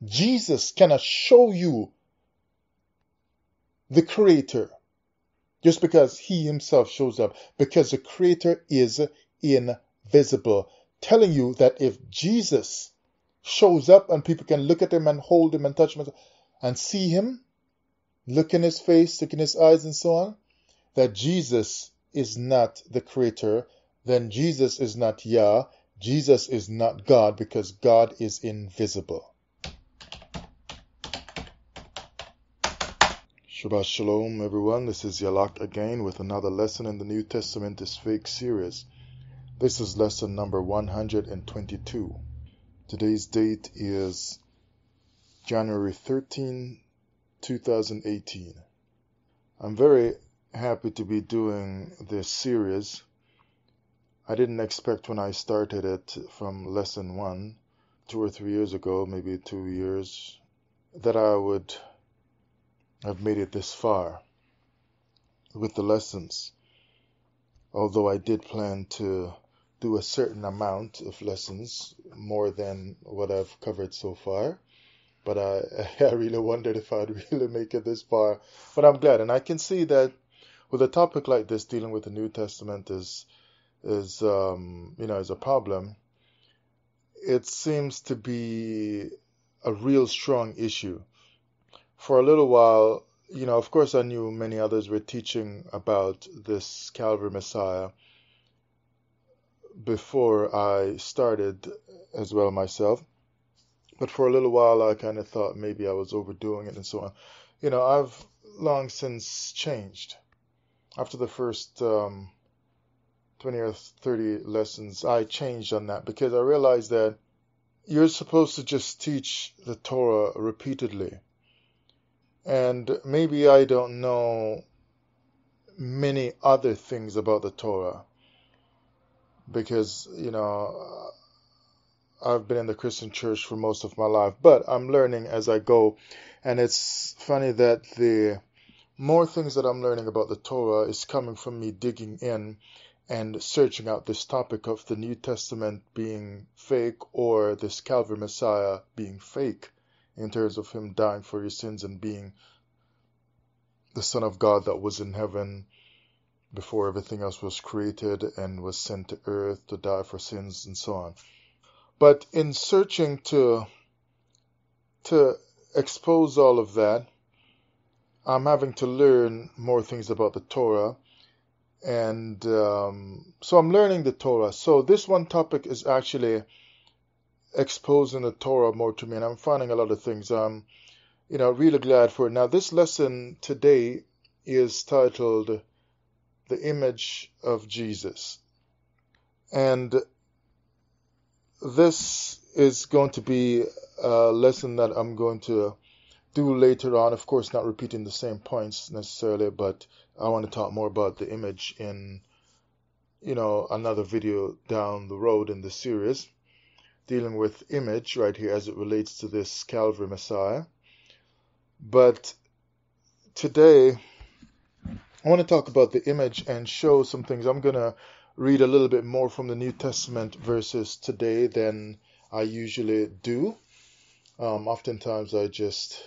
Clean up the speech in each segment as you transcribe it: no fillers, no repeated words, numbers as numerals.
Jesus cannot show you the Creator just because he himself shows up, because the Creator is invisible. Telling you that if Jesus shows up and people can look at him and hold him and touch him and see him, look in his face, look in his eyes and so on, that Jesus is not the Creator, then Jesus is not Yah, Jesus is not God, because God is invisible. Shabbat Shalom, everyone. This is Yalak again with another lesson in the New Testament is Fake series. This is lesson number 122. Today's date is January 13, 2018. I'm very happy to be doing this series. I didn't expect when I started it from lesson 1, 2 or 3 years ago, maybe 2 years, that I would have made it this far with the lessons. Although I did plan to do a certain amount of lessons, more than what I've covered so far. But I really wondered if I'd really make it this far. But I'm glad, and I can see that with a topic like this, dealing with the New Testament is a problem. It seems to be a real strong issue. For a little while, of course I knew many others were teaching about this Calvary Messiah before I started as well myself. But for a little while I kind of thought maybe I was overdoing it and so on. I've long since changed. After the first 20 or 30 lessons, I changed on that because I realized that you're supposed to just teach the Torah repeatedly. And maybe I don't know many other things about the Torah because, I've been in the Christian church for most of my life, but I'm learning as I go. And it's funny that the more things that I'm learning about the Torah is coming from me digging in and searching out this topic of the New Testament being fake or this Calvary Messiah being fake in terms of him dying for your sins and being the Son of God that was in heaven before everything else was created and was sent to earth to die for sins and so on. But in searching to expose all of that, I'm having to learn more things about the Torah. And so I'm learning the Torah. So this one topic is actually exposing the Torah more to me. And I'm finding a lot of things I'm really glad for it. Now, this lesson today is titled The Image of Jesus. And this is going to be a lesson that I'm going to do later on. Of course, not repeating the same points necessarily, but I want to talk more about the image in, another video down the road in the series, dealing with image right here as it relates to this Calvary Messiah. But today, I want to talk about the image and show some things. I'm going to read a little bit more from the New Testament verses today than I usually do. Oftentimes I just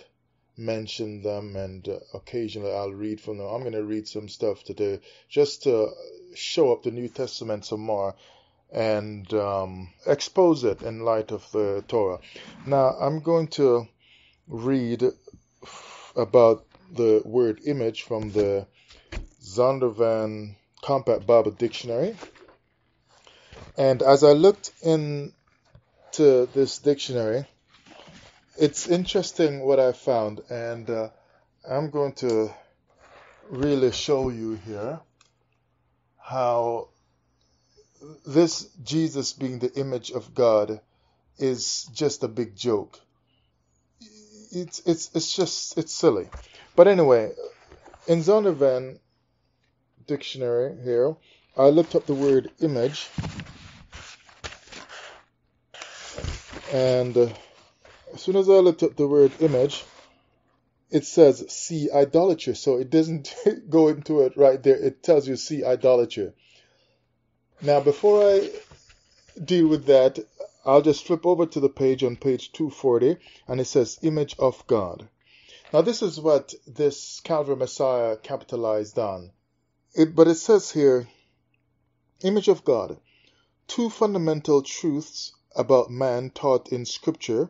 mention them and occasionally I'll read from them. I'm going to read some stuff today just to show up the New Testament some more and expose it in light of the Torah. Now I'm going to read about the word image from the Zondervan Compact Bible Dictionary. And as I looked into this dictionary, it's interesting what I found, and I'm going to really show you here how this Jesus being the image of God is just a big joke. It's silly. But anyway, in Zondervan Dictionary here, I looked up the word image, and as soon as I looked up the word image, it says see idolatry. So it doesn't go into it right there. It tells you see idolatry. Now, before I deal with that, I'll just flip over to the page on page 240, and it says image of God. Now this is what this Calvary Messiah capitalized on. But it says here, image of God. Two fundamental truths about man taught in Scripture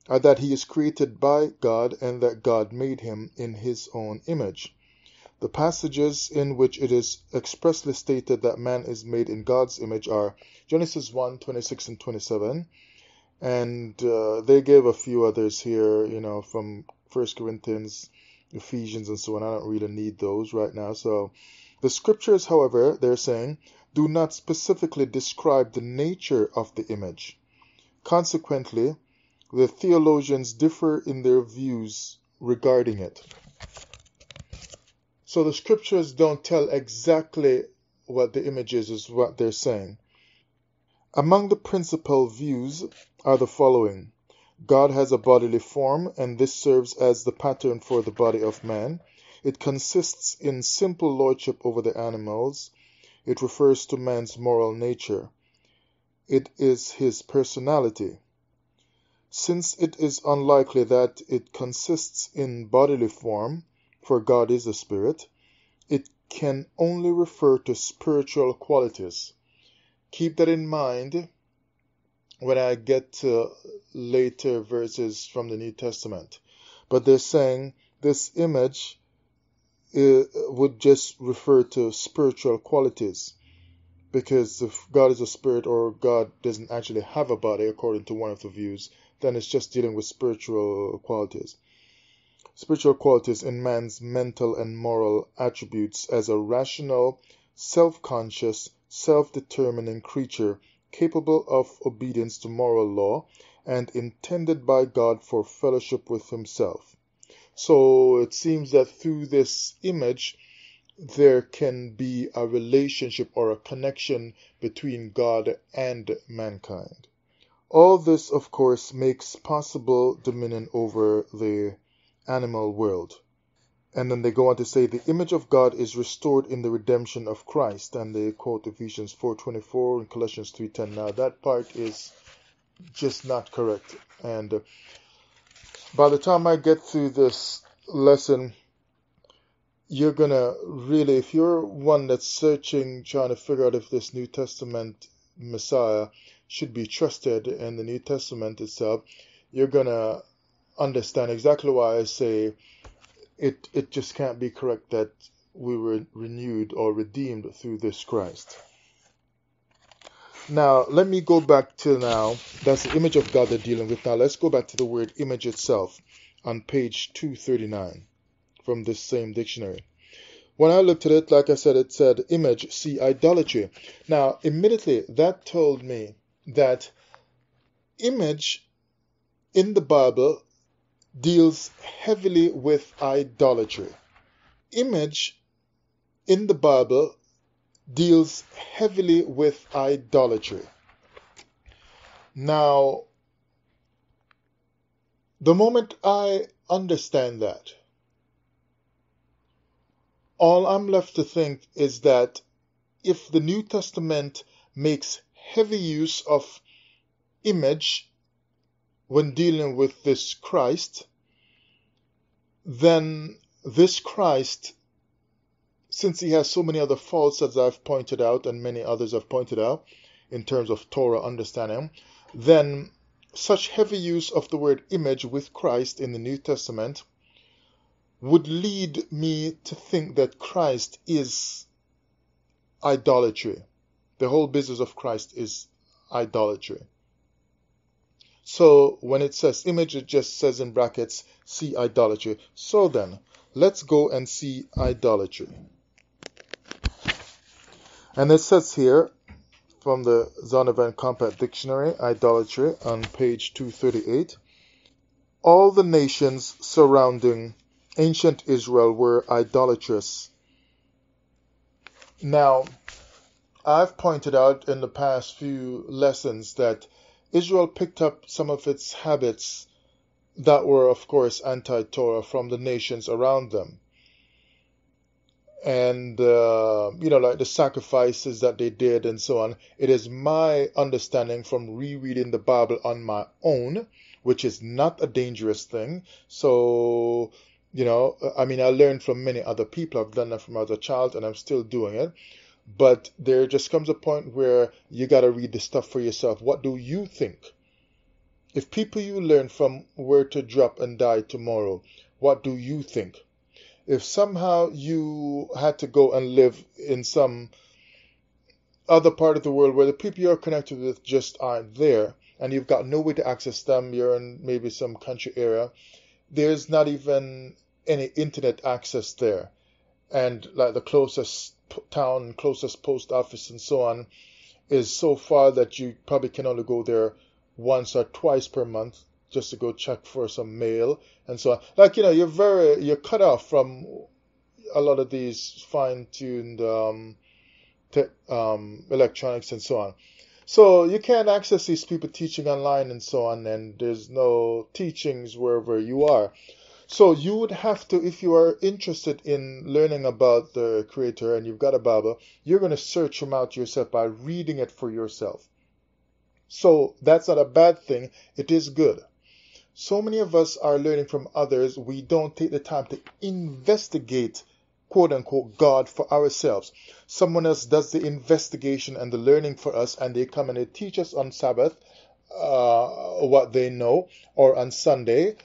are that he is created by God and that God made him in his own image. The passages in which it is expressly stated that man is made in God's image are Genesis 1:26 and 27, and they gave a few others here, from 1 Corinthians, Ephesians, and so on. I don't really need those right now. So the scriptures, however, they're saying, do not specifically describe the nature of the image. Consequently, the theologians differ in their views regarding it. So the scriptures don't tell exactly what the image is what they're saying. Among the principal views are the following. God has a bodily form, and this serves as the pattern for the body of man. It consists in simple lordship over the animals. It refers to man's moral nature. It is his personality. Since it is unlikely that it consists in bodily form, for God is a spirit, it can only refer to spiritual qualities. Keep that in mind when I get to later verses from the New Testament. But they're saying this image would just refer to spiritual qualities, because if God is a spirit, or God doesn't actually have a body according to one of the views, then it's just dealing with spiritual qualities. Spiritual qualities in man's mental and moral attributes as a rational, self-conscious, self-determining creature capable of obedience to moral law and intended by God for fellowship with himself. So it seems that through this image there can be a relationship or a connection between God and mankind. All this, of course, makes possible dominion over the animal world. And then they go on to say the image of God is restored in the redemption of Christ, and they quote Ephesians 4:24 and Colossians 3:10. Now that part is just not correct, and by the time I get through this lesson, you're gonna really, if you're one that's searching, trying to figure out if this New Testament Messiah should be trusted in the New Testament itself, you're gonna understand exactly why I say it just can't be correct that we were renewed or redeemed through this Christ. Now, let me go back to now. That's the image of God they're dealing with. Now, let's go back to the word image itself on page 239 from this same dictionary. When I looked at it, like I said, it said image, see idolatry. Now, immediately that told me that image in the Bible deals heavily with idolatry. Image in the Bible deals heavily with idolatry. Now, the moment I understand that, all I'm left to think is that if the New Testament makes heavy use of image when dealing with this Christ, then this Christ, since he has so many other faults as I've pointed out and many others have pointed out in terms of Torah understanding, then such heavy use of the word image with Christ in the New Testament would lead me to think that Christ is idolatry. The whole business of Christ is idolatry. So when it says image, it just says in brackets, see idolatry. So then, let's go and see idolatry. And it says here, from the Zondervan Compact Dictionary, idolatry, on page 238, all the nations surrounding ancient Israel were idolatrous. Now, I've pointed out in the past few lessons that Israel picked up some of its habits that were, of course, anti-Torah from the nations around them. and like the sacrifices that they did and so on. It is my understanding from rereading the Bible on my own, which is not a dangerous thing. So, I mean, I learned from many other people. I've done that from as a child, and I'm still doing it. But there just comes a point where you got to read the stuff for yourself. What do you think? If people you learn from were to drop and die tomorrow, what do you think? If somehow you had to go and live in some other part of the world where the people you're connected with just aren't there, and you've got no way to access them, you're in maybe some country area, there's not even any internet access there. And like the closest town, closest post office, and so on, is so far that you probably can only go there once or twice per month just to go check for some mail and so on. Like, you're cut off from a lot of these fine-tuned electronics and so on. So you can't access these people teaching online and so on, and there's no teachings wherever you are. So you would have to, if you are interested in learning about the Creator and you've got a Bible, you're going to search him out yourself by reading it for yourself. So that's not a bad thing. It is good. So many of us are learning from others. We don't take the time to investigate, quote unquote, God for ourselves. Someone else does the investigation and the learning for us, and they come and they teach us on Sabbath what they know, or on Sunday,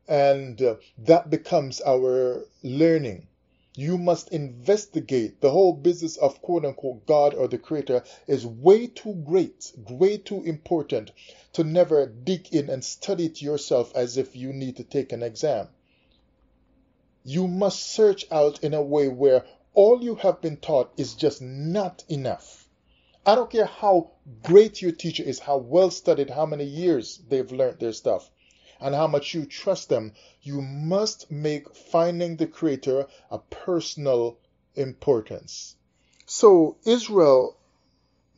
and that becomes our learning. You must investigate. The whole business of quote unquote God or the Creator is way too great, way too important to never dig in and study it yourself as if you need to take an exam. You must search out in a way where all you have been taught is just not enough. I don't care how great your teacher is, how well studied, how many years they've learned their stuff, and how much you trust them. You must make finding the Creator a personal importance. So Israel,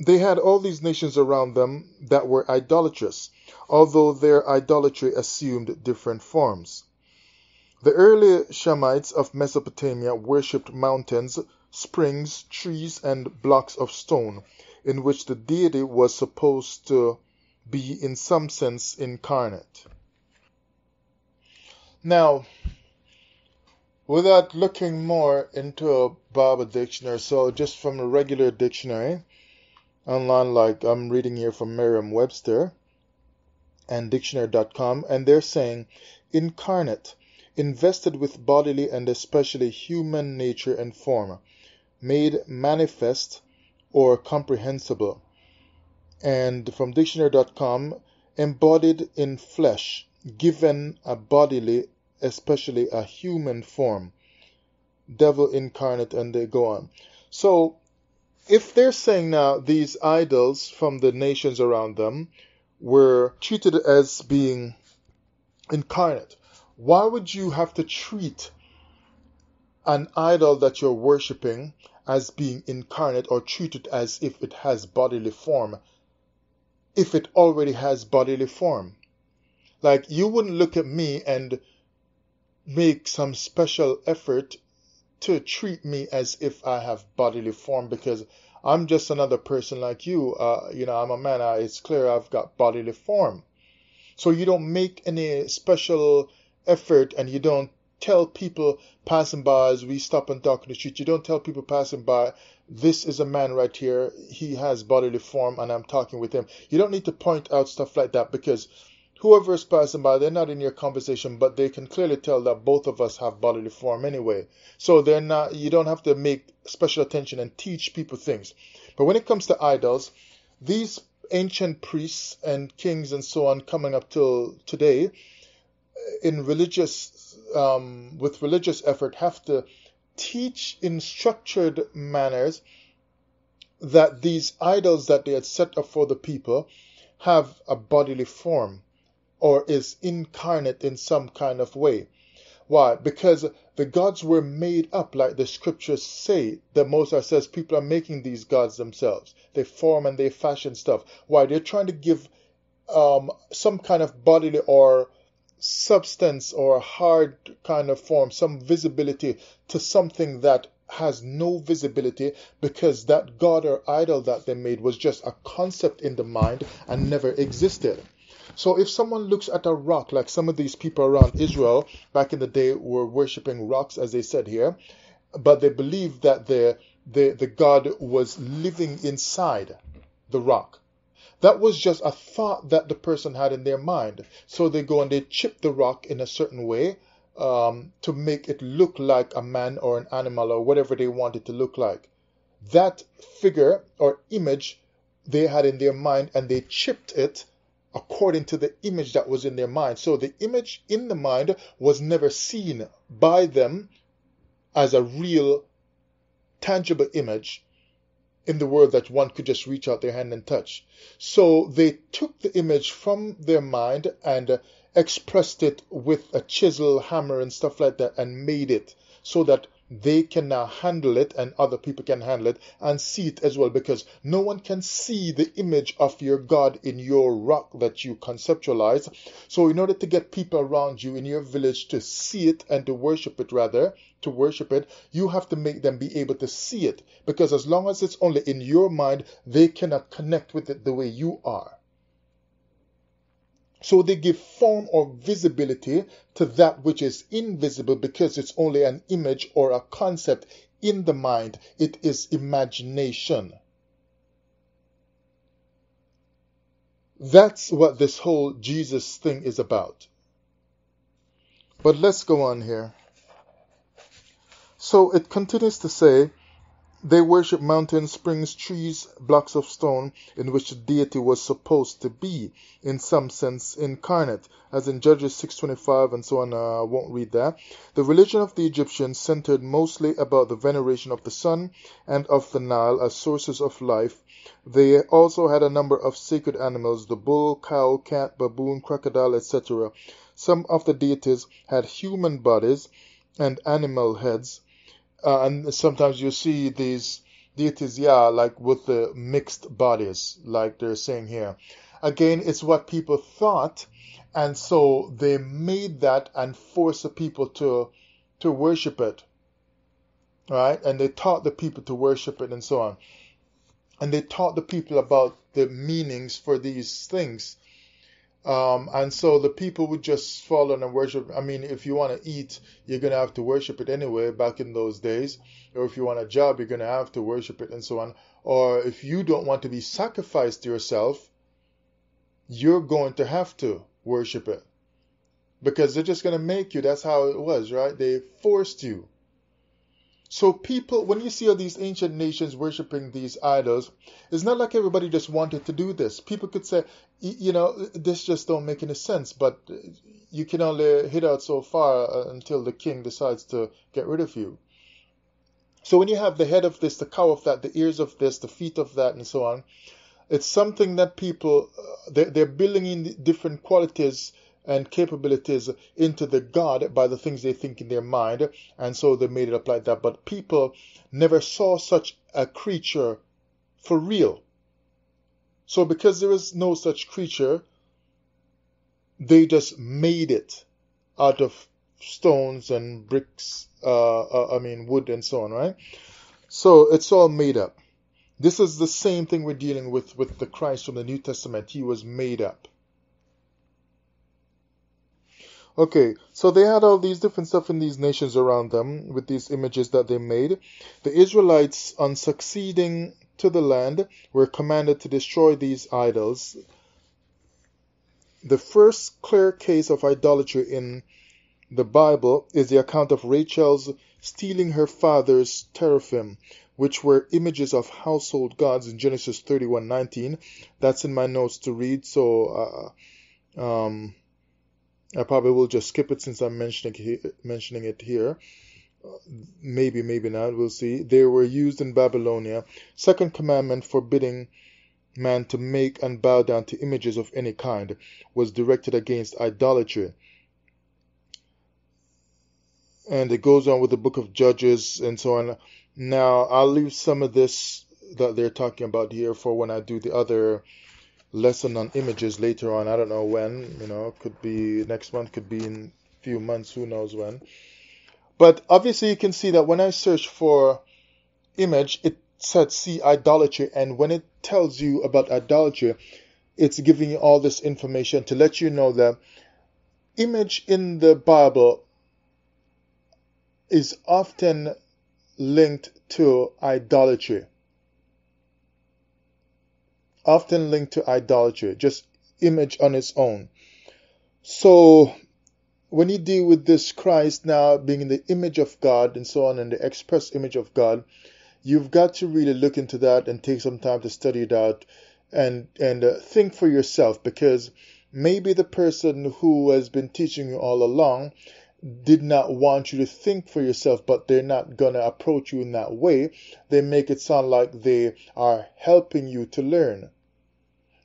they had all these nations around them that were idolatrous, although their idolatry assumed different forms. The early Shemites of Mesopotamia worshipped mountains, springs, trees, and blocks of stone, in which the deity was supposed to be in some sense incarnate. Now, without looking more into a Bible dictionary, so just from a regular dictionary, online, like I'm reading here from Merriam-Webster and dictionary.com, and they're saying incarnate, invested with bodily and especially human nature and form, made manifest or comprehensible. And from dictionary.com, embodied in flesh, given a bodily, especially a human form, devil incarnate, and they go on. So if they're saying now these idols from the nations around them were treated as being incarnate, why would you have to treat an idol that you're worshipping as being incarnate, or treat it as if it has bodily form, if it already has bodily form? Like, you wouldn't look at me and make some special effort to treat me as if I have bodily form, because I'm just another person like you. I'm a man. It's clear I've got bodily form. So you don't make any special effort, and you don't tell people passing by as we stop and talk in the street. You don't tell people passing by, this is a man right here. He has bodily form, and I'm talking with him. You don't need to point out stuff like that, because whoever is passing by, they're not in your conversation, but they can clearly tell that both of us have bodily form anyway. So they're not. You don't have to make special attention and teach people things. But when it comes to idols, these ancient priests and kings and so on, coming up till today, in religious, with religious effort, have to teach in structured manners that these idols that they had set up for the people have a bodily form, or is incarnate in some kind of way. Why? Because the gods were made up, like the scriptures say. The Most High says people are making these gods themselves. They form and they fashion stuff. Why? They're trying to give some kind of bodily or substance or hard kind of form, some visibility to something that has no visibility because that god or idol that they made was just a concept in the mind and never existed. So if someone looks at a rock, like some of these people around Israel back in the day were worshiping rocks, as they said here, but they believed that the god was living inside the rock. That was just a thought that the person had in their mind. So they go and they chip the rock in a certain way, to make it look like a man or an animal or whatever they want it to look like. That figure or image they had in their mind, and they chipped it according to the image that was in their mind. So the image in the mind was never seen by them as a real, tangible image in the world that one could just reach out their hand and touch. So they took the image from their mind and expressed it with a chisel, hammer, and stuff like that, and made it so that they can now handle it and other people can handle it and see it as well, because no one can see the image of your God in your rock that you conceptualize. So in order to get people around you in your village to see it and to worship it, you have to make them be able to see it, because as long as it's only in your mind, they cannot connect with it the way you are. So they give form or visibility to that which is invisible because it's only an image or a concept in the mind. It is imagination. That's what this whole Jesus thing is about. But let's go on here. So it continues to say, they worship mountains, springs, trees, blocks of stone, in which the deity was supposed to be, in some sense, incarnate, as in Judges 6:25 and so on. I won't read that. The religion of the Egyptians centered mostly about the veneration of the sun and of the Nile as sources of life. They also had a number of sacred animals, the bull, cow, cat, baboon, crocodile, etc. Some of the deities had human bodies and animal heads. And sometimes you see these deities, like with the mixed bodies, like they're saying here. Again, it's what people thought, and so they made that and forced the people to worship it, right? And they taught the people to worship it and so on. And they taught the people about the meanings for these things. And so the people would just fall on and worship. I mean, if you want to eat, you're going to have to worship it anyway back in those days. Or if you want a job, you're going to have to worship it and so on. Or if you don't want to be sacrificed to yourself, you're going to have to worship it. Because they're just going to make you. That's how it was, right? They forced you. So people, when you see all these ancient nations worshiping these idols, it's not like everybody just wanted to do this. People could say, this just don't make any sense, but you can only hit out so far until the king decides to get rid of you. So when you have the head of this, the cow of that, the ears of this, the feet of that, and so on, it's something that people, they're building in different qualities and capabilities into the God by the things they think in their mind, and so they made it up like that. But people never saw such a creature for real. So because there is no such creature, they just made it out of stones and bricks, wood and so on, right? So it's all made up. This is the same thing we're dealing with the Christ from the New Testament. He was made up. Okay, so they had all these different stuff in these nations around them with these images that they made. The Israelites, on succeeding to the land, were commanded to destroy these idols. The first clear case of idolatry in the Bible is the account of Rachel's stealing her father's teraphim, which were images of household gods in Genesis 31:19. That's in my notes to read, so I probably will just skip it since I'm mentioning it here. Maybe not. We'll see. They were used in Babylonia. Second commandment forbidding man to make and bow down to images of any kind was directed against idolatry. And it goes on with the book of Judges and so on. Now, I'll leave some of this that they're talking about here for when I do the other lesson on images later on. I don't know when, could be next month, could be in a few months, who knows when. But obviously you can see that when I search for image, it said see idolatry, and when it tells you about idolatry, it's giving you all this information to let you know that image in the Bible is often linked to idolatry. Often linked to idolatry, just image on its own. So when you deal with this Christ now being in the image of God and so on, and the express image of God, you've got to really look into that and take some time to study it out and think for yourself, because maybe the person who has been teaching you all along did not want you to think for yourself, but they're not going to approach you in that way. They make it sound like they are helping you to learn.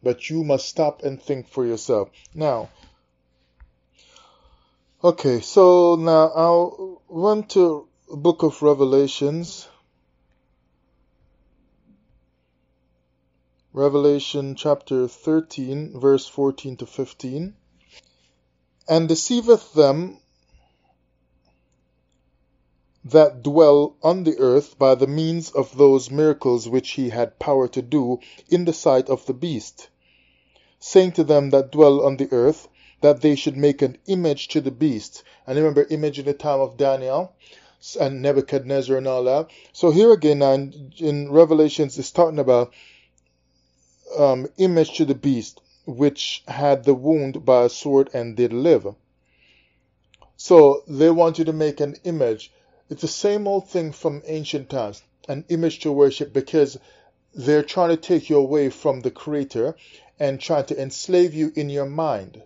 But you must stop and think for yourself. Now, okay, so now I'll run to book of Revelations. Revelation chapter 13, verse 14 to 15. And deceiveth them that dwell on the earth by the means of those miracles which he had power to do in the sight of the beast, saying to them that dwell on the earth, that they should make an image to the beast. And remember, image in the time of Daniel and Nebuchadnezzar and all that. So here again, in Revelations, it's talking about image to the beast, which had the wound by a sword and did live. So they want you to make an image. It's the same old thing from ancient times, an image to worship, because they're trying to take you away from the Creator and trying to enslave you in your mind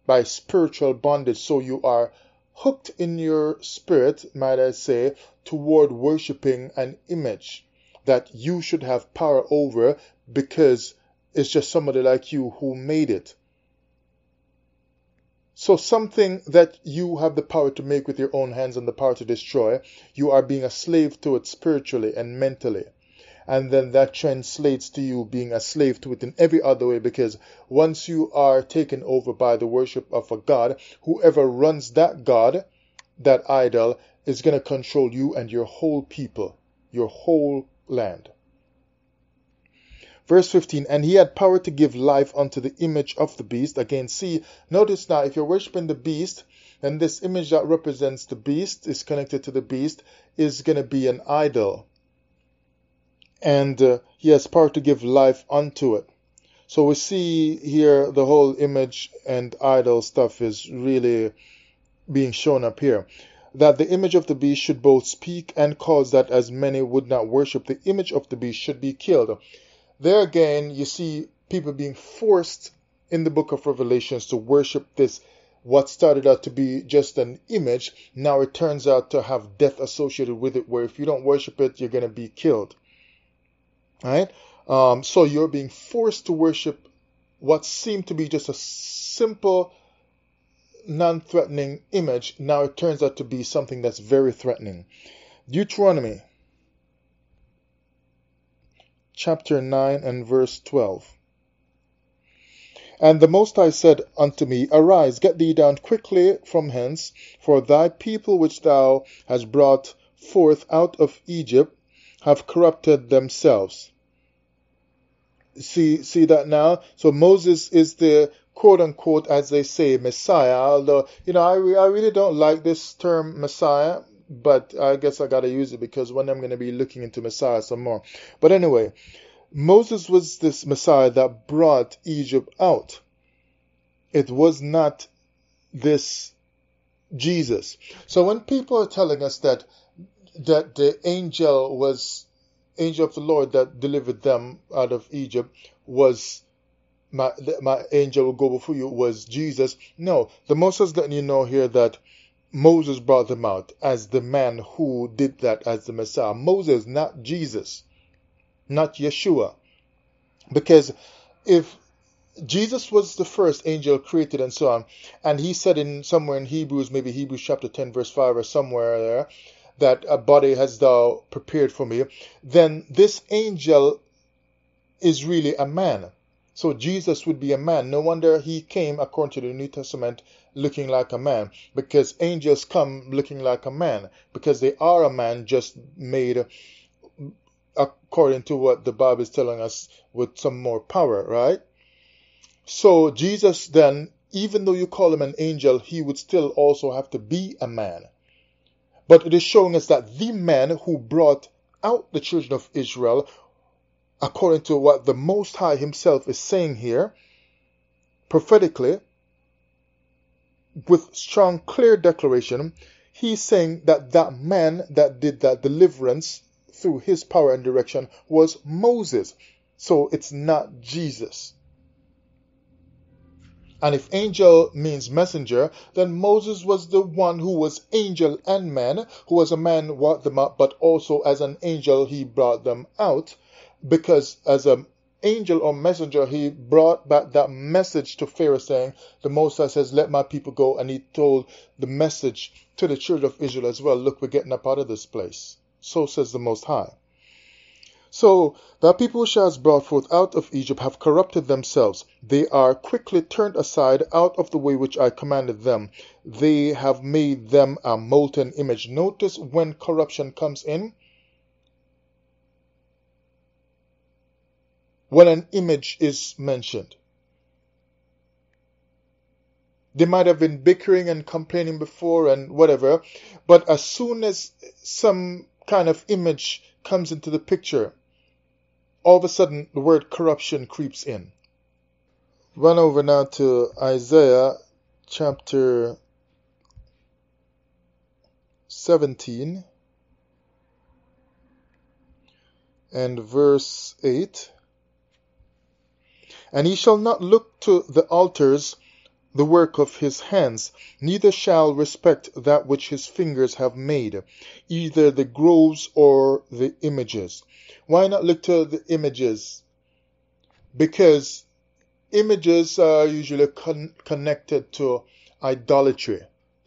by spiritual bondage. So you are hooked in your spirit, might I say, toward worshiping an image that you should have power over, because it's just somebody like you who made it. So something that you have the power to make with your own hands and the power to destroy, you are being a slave to it spiritually and mentally. And then that translates to you being a slave to it in every other way, because once you are taken over by the worship of a god, whoever runs that god, that idol, is going to control you and your whole people, your whole land. Verse 15, and he had power to give life unto the image of the beast. Again, see, notice now, if you're worshiping the beast, then this image that represents the beast, is connected to the beast, is going to be an idol. And he has power to give life unto it. So we see here the whole image and idol stuff is really being shown up here. That the image of the beast should both speak and cause that as many would not worship the image of the beast should be killed. There again, you see people being forced in the book of Revelations to worship this, what started out to be just an image. Now it turns out to have death associated with it, where if you don't worship it, you're going to be killed. All right? So you're being forced to worship what seemed to be just a simple, non-threatening image. Now it turns out to be something that's very threatening. Deuteronomy chapter 9 and verse 12. And the Most High said unto me, Arise, get thee down quickly from hence, for thy people which thou hast brought forth out of Egypt have corrupted themselves. See that now? So Moses is the quote-unquote, as they say, Messiah. Although, I really don't like this term Messiah, but I guess I got to use it because one day I'm going to be looking into Messiah some more. But anyway, Moses was this Messiah that brought Egypt out. It was not this Jesus. So when people are telling us that the angel of the Lord that delivered them out of Egypt was my angel will go before you was Jesus. No, the Moses letting you know here that Moses brought them out as the man who did that as the Messiah. Moses, not Jesus, not Yeshua. Because if Jesus was the first angel created and so on, and he said in somewhere in Hebrews, maybe Hebrews chapter 10 verse 5 or somewhere there, that a body hast thou prepared for me, then this angel is really a man. So Jesus would be a man. No wonder he came, according to the New Testament, looking like a man, because angels come looking like a man, because they are a man just made according to what the Bible is telling us with some more power, right? So Jesus then, even though you call him an angel, he would still also have to be a man. But it is showing us that the man who brought out the children of Israel, according to what the Most High himself is saying here, prophetically, with strong, clear declaration, he's saying that that man that did that deliverance through his power and direction was Moses. So it's not Jesus. And if angel means messenger, then Moses was the one who was angel and man, who was a man who brought them up, but also as an angel he brought them out, because as an angel or messenger he brought back that message to Pharaoh saying, the Most High says, let my people go, and he told the message to the children of Israel as well, look, we're getting up out of this place. So says the Most High. So the people which has brought forth out of Egypt have corrupted themselves. They are quickly turned aside out of the way which I commanded them. They have made them a molten image. Notice when corruption comes in, when an image is mentioned. They might have been bickering and complaining before and whatever, but as soon as some kind of image comes into the picture, all of a sudden the word corruption creeps in. Run over now to Isaiah chapter 17 and verse 8. And he shall not look to the altars, the work of his hands, neither shall respect that which his fingers have made, either the groves or the images. Why not look to the images? Because images are usually connected to idolatry,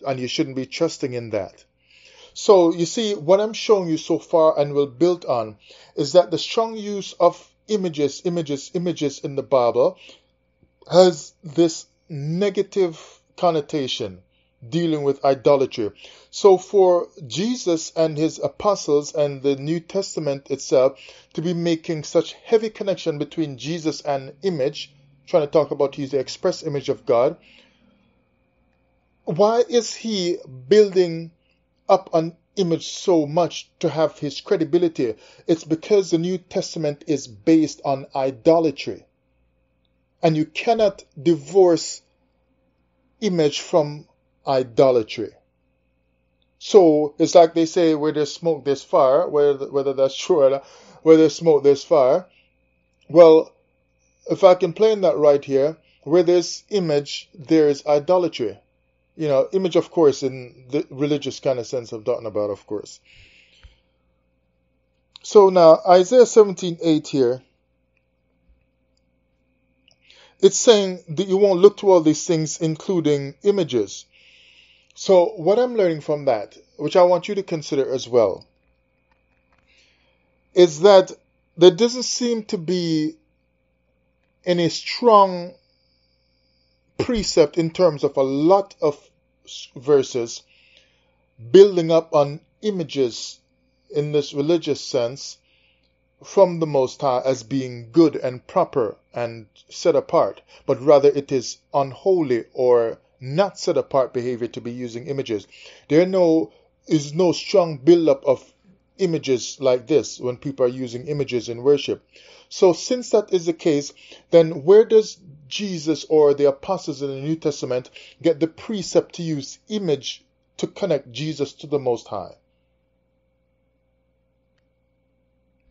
and you shouldn't be trusting in that. So you see, what I'm showing you so far and will build on is that the strong use of images in the Bible has this negative connotation dealing with idolatry. So for Jesus and his apostles and the New Testament itself to be making such heavy connection between Jesus and image, trying to talk about he's the express image of God, why is he building up an image so much to have his credibility? It's because the New Testament is based on idolatry. And you cannot divorce image from idolatry. So it's like they say, where there's smoke, there's fire. Whether that's true or not, where there's smoke, there's fire. Well, if I can play that right here, where there's image, there is idolatry. You know, image, of course, in the religious kind of sense I'm talking about, of course. So now, Isaiah 17:8 here, it's saying that you won't look to all these things, including images. So what I'm learning from that, which I want you to consider as well, is that there doesn't seem to be any strong precept in terms of a lot of verses building up on images in this religious sense from the Most High as being good and proper and set apart, but rather it is unholy or not set apart behavior to be using images. There is no strong build-up of images like this when people are using images in worship. So since that is the case, then where does Jesus or the apostles in the New Testament get the precept to use image to connect Jesus to the Most High?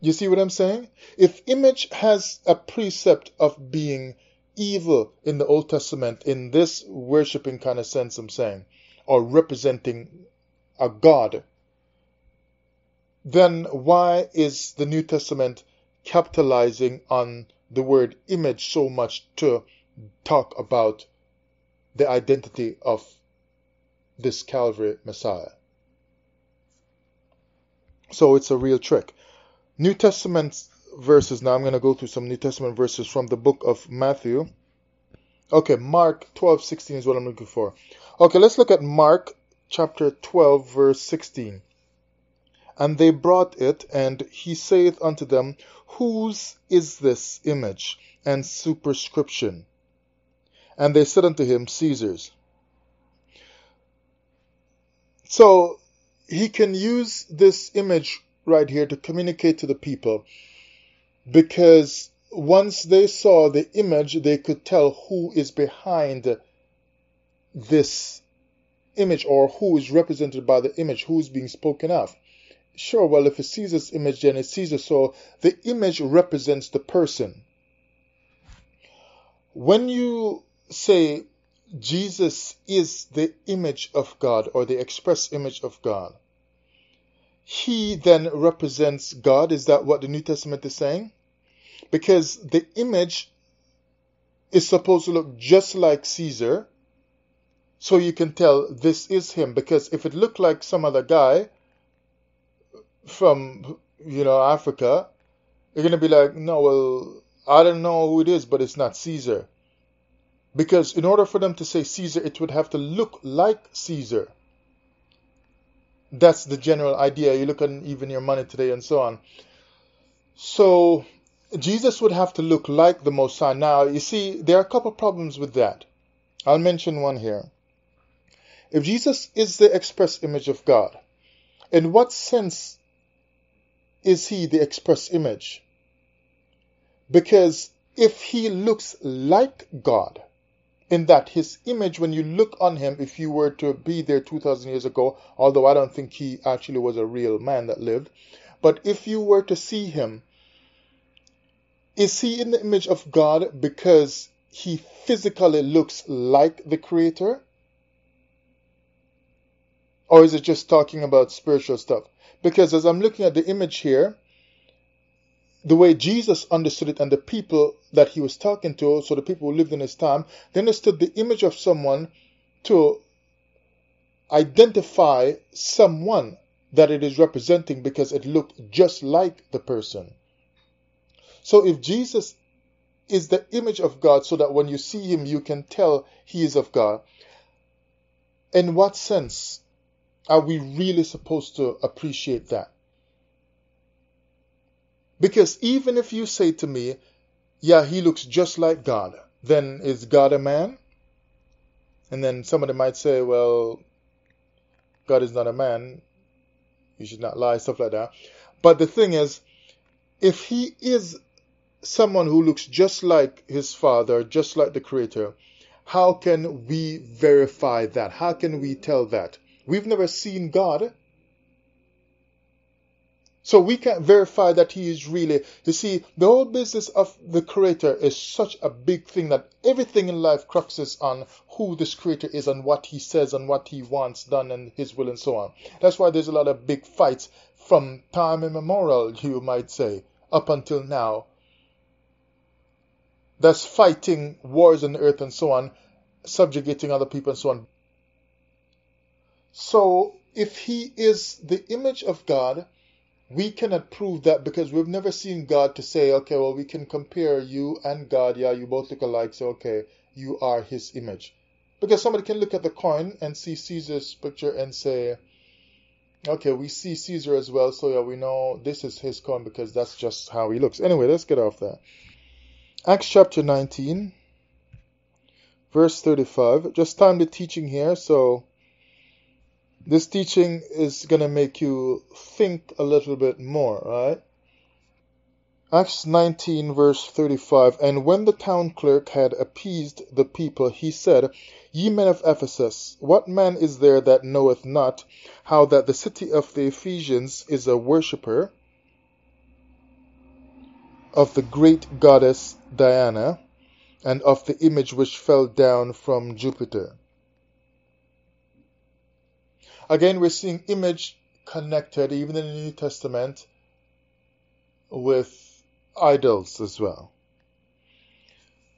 You see what I'm saying? If image has a precept of being evil in the Old Testament, in this worshiping kind of sense I'm saying, or representing a God, then why is the New Testament capitalizing on the word image so much to talk about the identity of this Calvary Messiah? So it's a real trick. New Testament verses. Now I'm going to go through some New Testament verses from the book of Matthew. Okay, Mark 12:16 is what I'm looking for. Okay, let's look at Mark chapter 12, verse 16. And they brought it, and he saith unto them, Whose is this image and superscription? And they said unto him, Caesar's. So he can use this image right here to communicate to the people, because once they saw the image, they could tell who is behind this image, or who is represented by the image, who is being spoken of. Sure, well, if it's Caesar's image, then it's Caesar, so the image represents the person. When you say Jesus is the image of God, or the express image of God, he then represents God. Is that what the New Testament is saying? Because the image is supposed to look just like Caesar, so you can tell this is him. Because if it looked like some other guy from, Africa, you're going to be like, no, well, I don't know who it is, but it's not Caesar. Because in order for them to say Caesar, it would have to look like Caesar. That's the general idea. You look at even your money today and so on. So Jesus would have to look like the Most High. Now, you see, there are a couple problems with that. I'll mention one here. If Jesus is the express image of God, in what sense is he the express image? Because if he looks like God, in that his image, when you look on him, if you were to be there 2,000 years ago, although I don't think he actually was a real man that lived, but if you were to see him, is he in the image of God because he physically looks like the Creator? Or is it just talking about spiritual stuff? Because as I'm looking at the image here, the way Jesus understood it and the people that he was talking to, so the people who lived in his time, they understood the image of someone to identify someone that it is representing because it looked just like the person. So if Jesus is the image of God so that when you see him you can tell he is of God, in what sense are we really supposed to appreciate that? Because even if you say to me, yeah, he looks just like God, then is God a man? And then somebody might say, well, God is not a man, you should not lie, stuff like that. But the thing is, if he is someone who looks just like his Father, just like the Creator, how can we verify that? How can we tell that? We've never seen God. So we can't verify that he is really. You see, the whole business of the Creator is such a big thing that everything in life cruxes on who this Creator is and what he says and what he wants done and his will and so on. That's why there's a lot of big fights from time immemorial, you might say, up until now. That's fighting wars on the earth and so on, subjugating other people and so on. So if he is the image of God, we cannot prove that because we've never seen God to say, okay, well, we can compare you and God. Yeah, you both look alike, so okay, you are his image. Because somebody can look at the coin and see Caesar's picture and say, okay, we see Caesar as well, so yeah, we know this is his coin because that's just how he looks. Anyway, let's get off that. Acts chapter 19, verse 35. Just time the teaching here, so this teaching is going to make you think a little bit more, right? Acts 19, verse 35. And when the town clerk had appeased the people, he said, Ye men of Ephesus, what man is there that knoweth not how that the city of the Ephesians is a worshipper of the great goddess Diana, and of the image which fell down from Jupiter? Again, we're seeing image connected, even in the New Testament, with idols as well.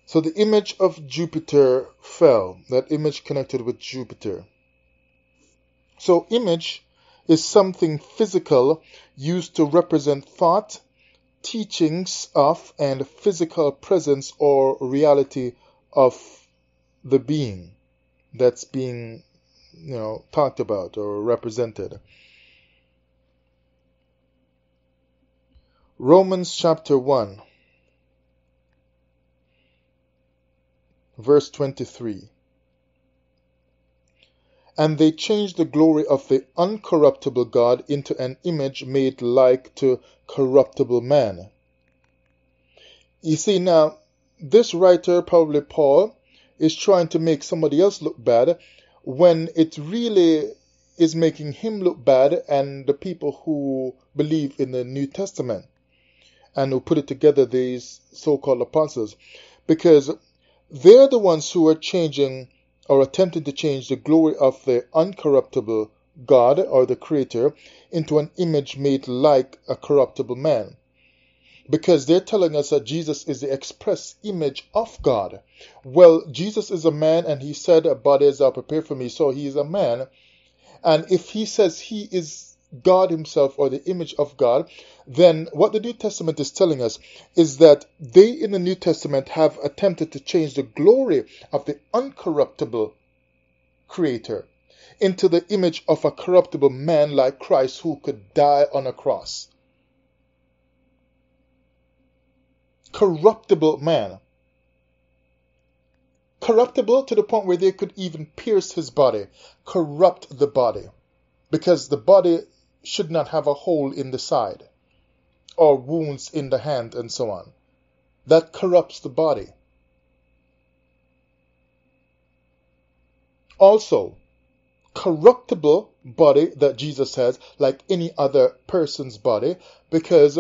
So the image of Jupiter fell, that image connected with Jupiter. So image is something physical used to represent thought, teachings of, and physical presence or reality of the being. that's being, talked about or represented. Romans chapter 1, verse 23. And they changed the glory of the uncorruptible God into an image made like to corruptible man. You see, now, this writer, probably Paul, is trying to make somebody else look bad when it really is making him look bad and the people who believe in the New Testament and who put it together, these so-called apostles, because they're the ones who are changing or attempting to change the glory of the uncorruptible God or the Creator into an image made like a corruptible man. Because they're telling us that Jesus is the express image of God. Well, Jesus is a man, and he said, bodies are prepared for me, so he is a man. And if he says he is God himself or the image of God, then what the New Testament is telling us is that they in the New Testament have attempted to change the glory of the uncorruptible Creator into the image of a corruptible man like Christ who could die on a cross. Corruptible man. Corruptible to the point where they could even pierce his body, corrupt the body, because the body should not have a hole in the side or wounds in the hand and so on. That corrupts the body. Also, corruptible body that Jesus has, like any other person's body, because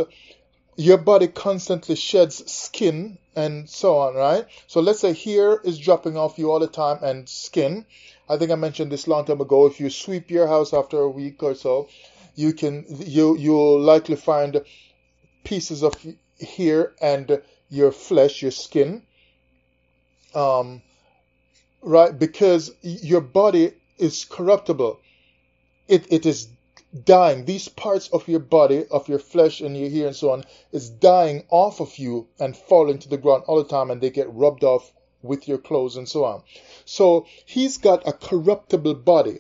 your body constantly sheds skin and so on, right? So let's say hair is dropping off you all the time and skin. I think I mentioned this long time ago. If you sweep your house after a week or so, you'll likely find pieces of hair and your flesh, your skin, right? Because your body is corruptible. It is dying. These parts of your body, of your flesh and your hair and so on, is dying off of you and falling to the ground all the time, and they get rubbed off with your clothes and so on. So he's got a corruptible body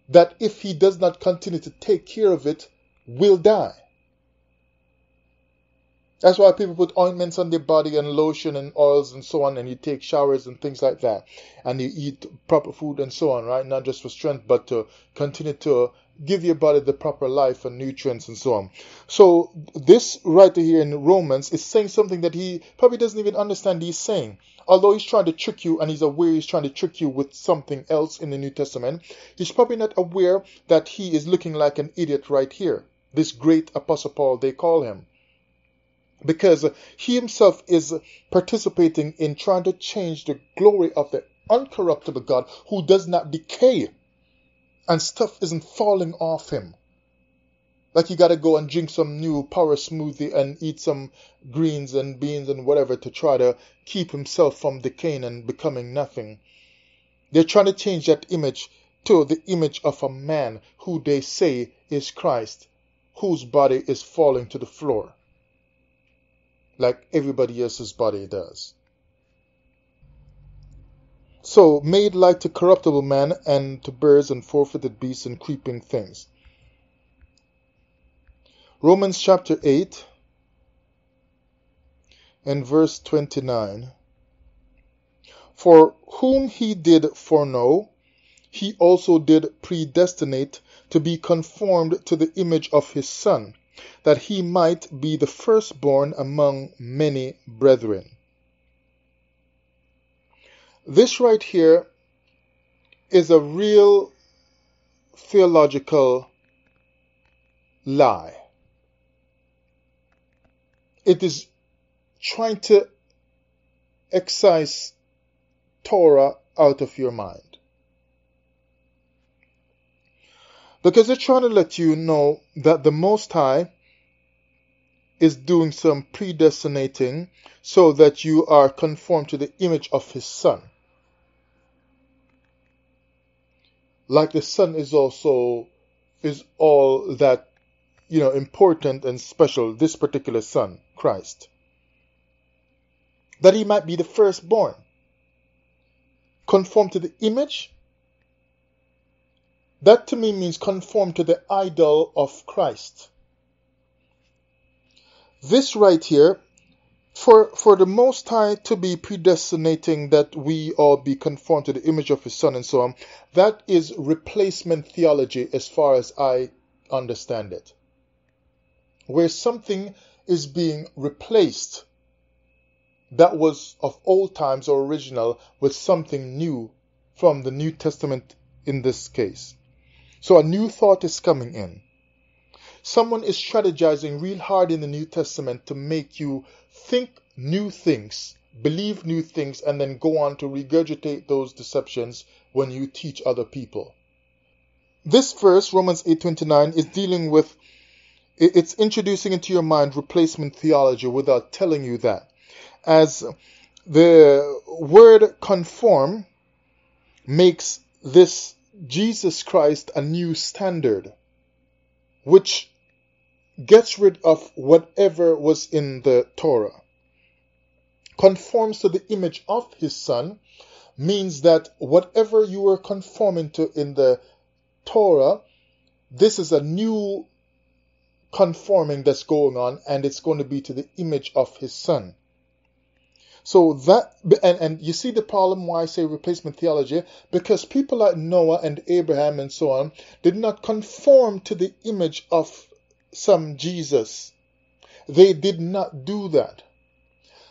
that if he does not continue to take care of it, will die. That's why people put ointments on their body and lotion and oils and so on, and you take showers and things like that, and you eat proper food and so on, right? Not just for strength, but to continue to give your body the proper life and nutrients and so on. So this writer here in Romans is saying something that he probably doesn't even understand he's saying. Although he's trying to trick you and he's aware he's trying to trick you with something else in the New Testament, he's probably not aware that he is looking like an idiot right here. This great Apostle Paul, they call him. Because he himself is participating in trying to change the glory of the uncorruptible God who does not decay and stuff isn't falling off him. Like you got to go and drink some new power smoothie and eat some greens and beans and whatever to try to keep himself from decaying and becoming nothing. They're trying to change that image to the image of a man who they say is Christ, whose body is falling to the floor, like everybody else's body does. So, made like to corruptible man and to birds and four-footed beasts and creeping things. Romans chapter 8 and verse 29. For whom he did foreknow, he also did predestinate to be conformed to the image of his Son, that he might be the firstborn among many brethren. This right here is a real theological lie. It is trying to excise Torah out of your mind. Because they're trying to let you know that the Most High is doing some predestinating so that you are conformed to the image of his Son. Like the Son is all that, important and special, this particular Son, Christ. That he might be the firstborn. Conform to the image, that to me means conform to the idol of Christ. This right here, for the Most High to be predestinating that we all be conformed to the image of His Son and so on, that is replacement theology as far as I understand it. Where something is being replaced that was of old times or original with something new from the New Testament in this case. So a new thought is coming in. Someone is strategizing real hard in the New Testament to make you think new things, believe new things, and then go on to regurgitate those deceptions when you teach other people. This verse, Romans 8:29, is dealing with, it's introducing into your mind replacement theology without telling you that. As the word conform makes this Jesus Christ a new standard, which gets rid of whatever was in the Torah. Conforms to the image of His Son means that whatever you were conforming to in the Torah, this is a new conforming that's going on, and it's going to be to the image of His Son. So that, and you see the problem why I say replacement theology, because people like Noah and Abraham and so on did not conform to the image of some Jesus. They did not do that.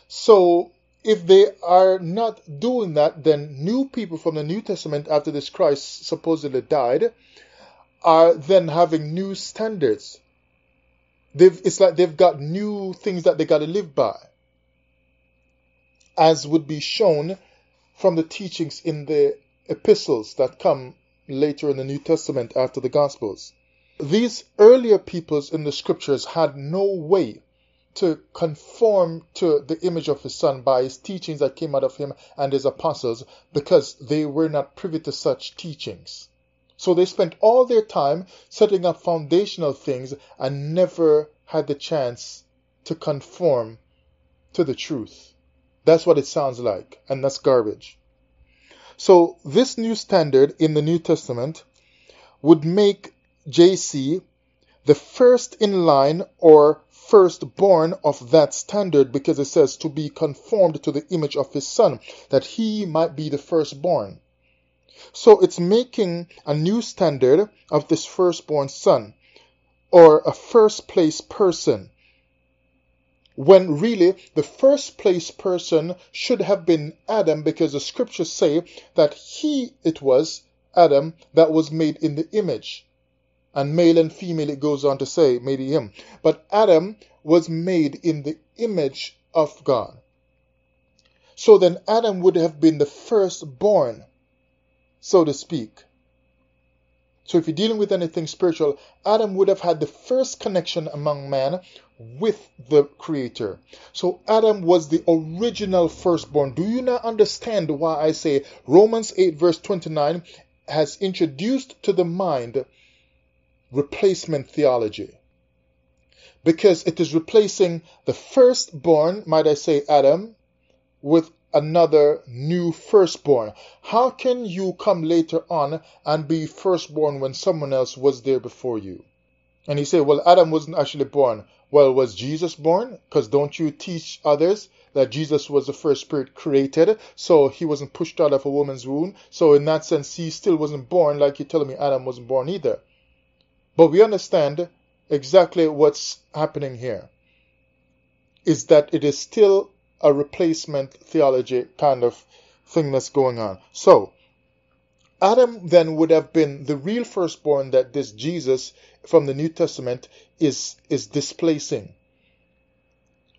So if they are not doing that, then new people from the New Testament after this Christ supposedly died are then having new standards. It's like they've got new things that they got to live by, as would be shown from the teachings in the epistles that come later in the New Testament after the Gospels. These earlier peoples in the scriptures had no way to conform to the image of His Son by His teachings that came out of Him and His apostles, because they were not privy to such teachings. So they spent all their time setting up foundational things and never had the chance to conform to the truth. That's what it sounds like, and that's garbage. So this new standard in the New Testament would make JC the first in line or firstborn of that standard, because it says to be conformed to the image of His Son, that He might be the firstborn. So it's making a new standard of this firstborn son, or a first place person, when really the first place person should have been Adam, because the scriptures say that it was Adam that was made in the image. And male and female, it goes on to say, made him. But Adam was made in the image of God. So then Adam would have been the firstborn, so to speak. So if you're dealing with anything spiritual, Adam would have had the first connection among man with the Creator. So Adam was the original firstborn. Do you not understand why I say Romans 8 verse 29 has introduced to the mind replacement theology? Because it is replacing the firstborn, might I say Adam, with another new firstborn. How can you come later on and be firstborn when someone else was there before you? And you say, well, Adam wasn't actually born. Well, was Jesus born? Because don't you teach others that Jesus was the first spirit created, so He wasn't pushed out of a woman's womb? So in that sense, He still wasn't born, like you're telling me Adam wasn't born either. But we understand exactly what's happening here, is that it is still a replacement theology kind of thing that's going on. So Adam then would have been the real firstborn that this Jesus from the New Testament is displacing.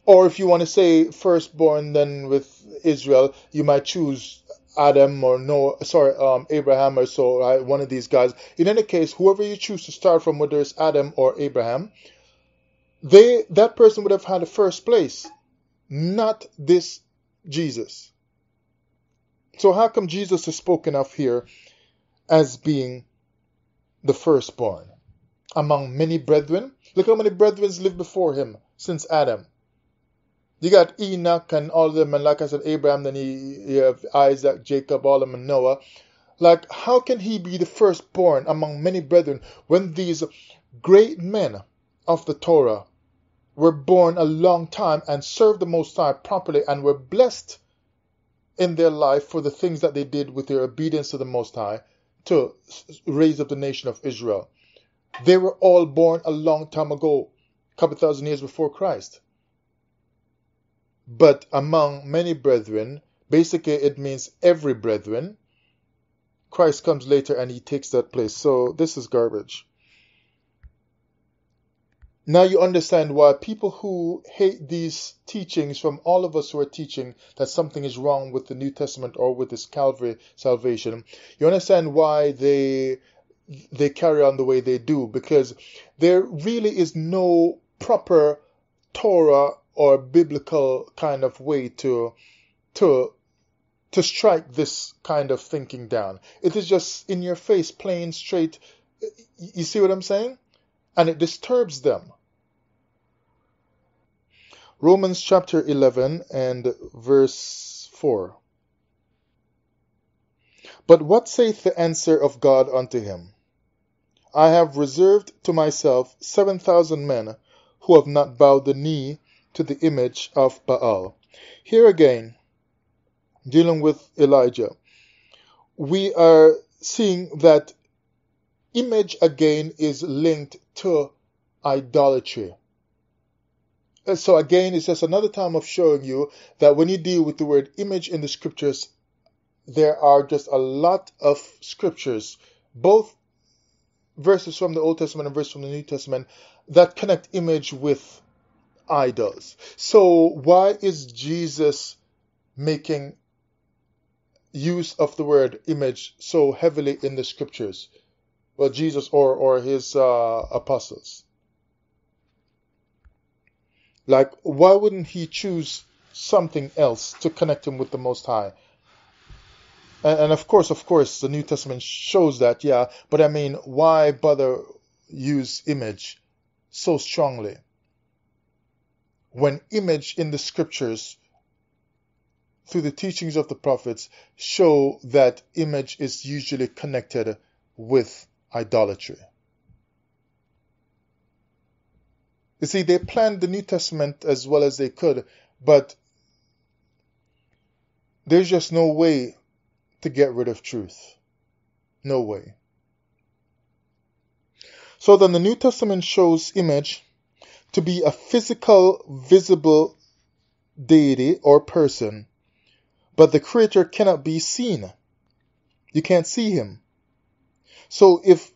Or if you want to say firstborn, then with Israel, you might choose Adam or Abraham or so, right? One of these guys. In any case, whoever you choose to start from, whether it's Adam or Abraham, that person would have had a first place, not this Jesus. So how come Jesus is spoken of here as being the firstborn among many brethren? Look how many brethren lived before Him since Adam. You got Enoch and all of them, and like I said, Abraham, then you have Isaac, Jacob, all of them, and Noah. Like, how can he be the firstborn among many brethren when these great men of the Torah were born a long time and served the Most High properly and were blessed in their life for the things that they did with their obedience to the Most High to raise up the nation of Israel? They were all born a long time ago, a couple thousand years before Christ. But among many brethren, basically it means every brethren. Christ comes later and he takes that place. So this is garbage. Now you understand why people who hate these teachings from all of us who are teaching that something is wrong with the New Testament or with this Calvary salvation, you understand why they carry on the way they do, because there really is no proper Torah or biblical kind of way to strike this kind of thinking down. It is just in your face, plain, straight. You see what I'm saying? And it disturbs them. Romans chapter 11 and verse 4. But what saith the answer of God unto him? I have reserved to myself 7,000 men who have not bowed the knee to the image of Baal. Here again, dealing with Elijah, we are seeing that image again is linked to idolatry. So again, it's just another time of showing you that when you deal with the word image in the scriptures, there are just a lot of scriptures, both verses from the Old Testament and verses from the New Testament, that connect image with idols. So why is Jesus making use of the word image so heavily in the scriptures? Well, Jesus or his apostles. Like, why wouldn't he choose something else to connect him with the Most High? And of course, the New Testament shows that, yeah. But I mean, why bother use image so strongly when image in the scriptures, through the teachings of the prophets, show that image is usually connected with idolatry? You see, they planned the New Testament as well as they could, but there's just no way to get rid of truth. No way. So then the New Testament shows image to be a physical, visible deity or person, but the Creator cannot be seen. You can't see him. So if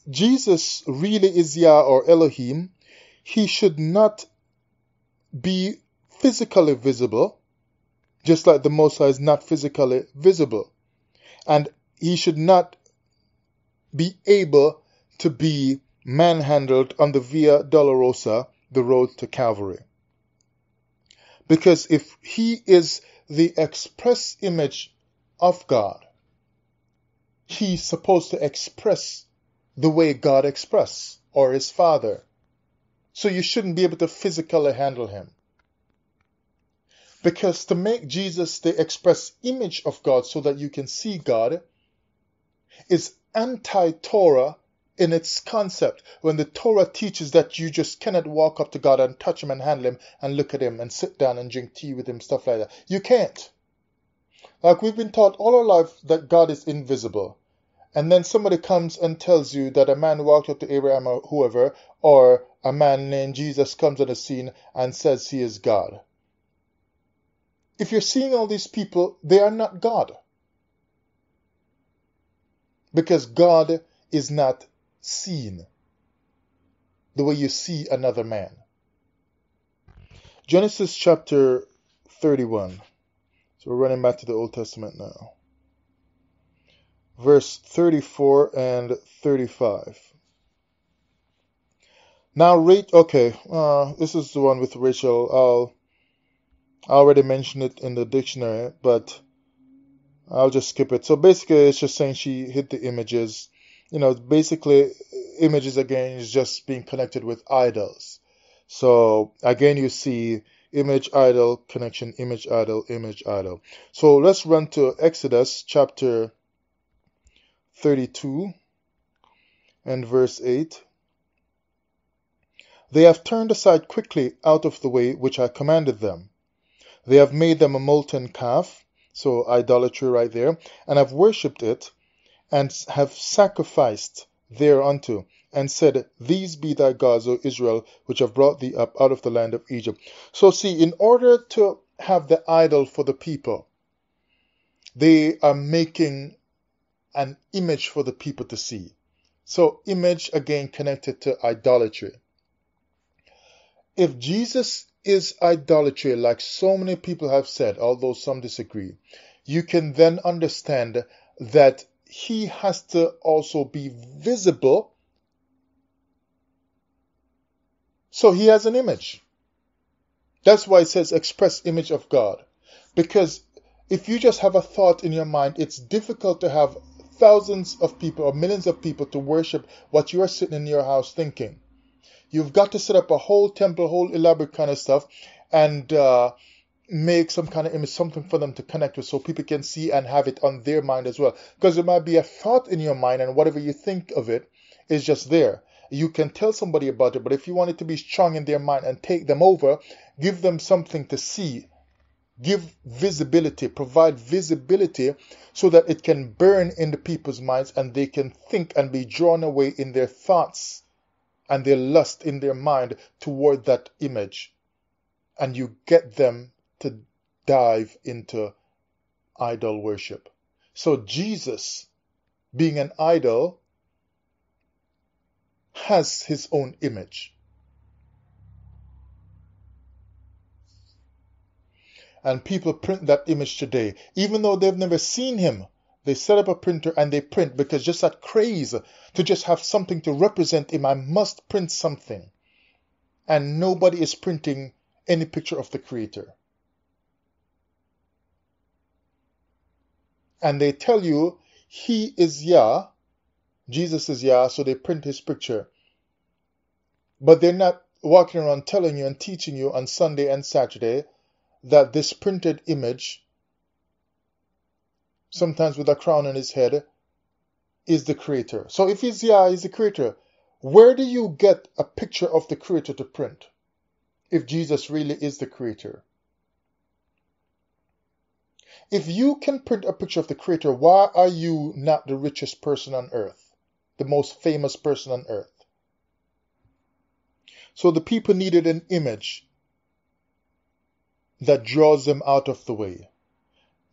Jesus really is Yah or Elohim, he should not be physically visible, just like the Most High is not physically visible. And he should not be able to be manhandled on the Via Dolorosa, the road to Calvary. Because if he is the express image of God, he's supposed to express the way God expresses, or his Father. So you shouldn't be able to physically handle him. Because to make Jesus the express image of God so that you can see God is anti-Torah in its concept. When the Torah teaches that you just cannot walk up to God and touch him and handle him and look at him and sit down and drink tea with him, stuff like that. You can't. Like, we've been taught all our life that God is invisible. And then somebody comes and tells you that a man walked up to Abraham or whoever, or a man named Jesus comes on the scene and says he is God. If you're seeing all these people, they are not God. Because God is not seen the way you see another man. Genesis chapter 31. So we're running back to the Old Testament now. Verse 34 and 35. Now this is the one with Rachel. I already mentioned it in the dictionary, but I'll just skip it. So basically, it's just saying she hid the images. Basically, images again is just being connected with idols. So again, you see Image, idol, connection, image, idol, image, idol. So let's run to Exodus chapter 32 and verse 8. They have turned aside quickly out of the way which I commanded them. They have made them a molten calf, so idolatry right there, and have worshipped it, and have sacrificed thereunto, and said, These be thy gods, O Israel, which have brought thee up out of the land of Egypt. So see, in order to have the idol for the people, they are making an image for the people to see. So image, again, connected to idolatry. If Jesus is idolatry, like so many people have said, although some disagree, you can then understand that he has to also be visible. So he has an image. That's why it says express image of God. Because if you just have a thought in your mind, it's difficult to have thousands of people or millions of people to worship what you are sitting in your house thinking. You've got to set up a whole temple, whole elaborate kind of stuff, and make some kind of image, something for them to connect with so people can see and have it on their mind as well. Because there might be a thought in your mind and whatever you think of it is just there. You can tell somebody about it, but if you want it to be strong in their mind and take them over, give them something to see. Give visibility, provide visibility so that it can burn in the people's minds and they can think and be drawn away in their thoughts and their lust in their mind toward that image. And you get them to dive into idol worship. So Jesus, being an idol, has his own image. And people print that image today. Even though they've never seen him, they set up a printer and they print, because just that craze to just have something to represent him, I must print something. And nobody is printing any picture of the Creator. And they tell you he is Yah, Jesus is Yah, so they print his picture. But they're not walking around telling you and teaching you on Sunday and Saturday that this printed image, sometimes with a crown on his head, is the Creator. So if he's Yah, he's the Creator, where do you get a picture of the Creator to print if Jesus really is the Creator? If you can print a picture of the Creator, why are you not the richest person on earth, the most famous person on earth? So the people needed an image that draws them out of the way.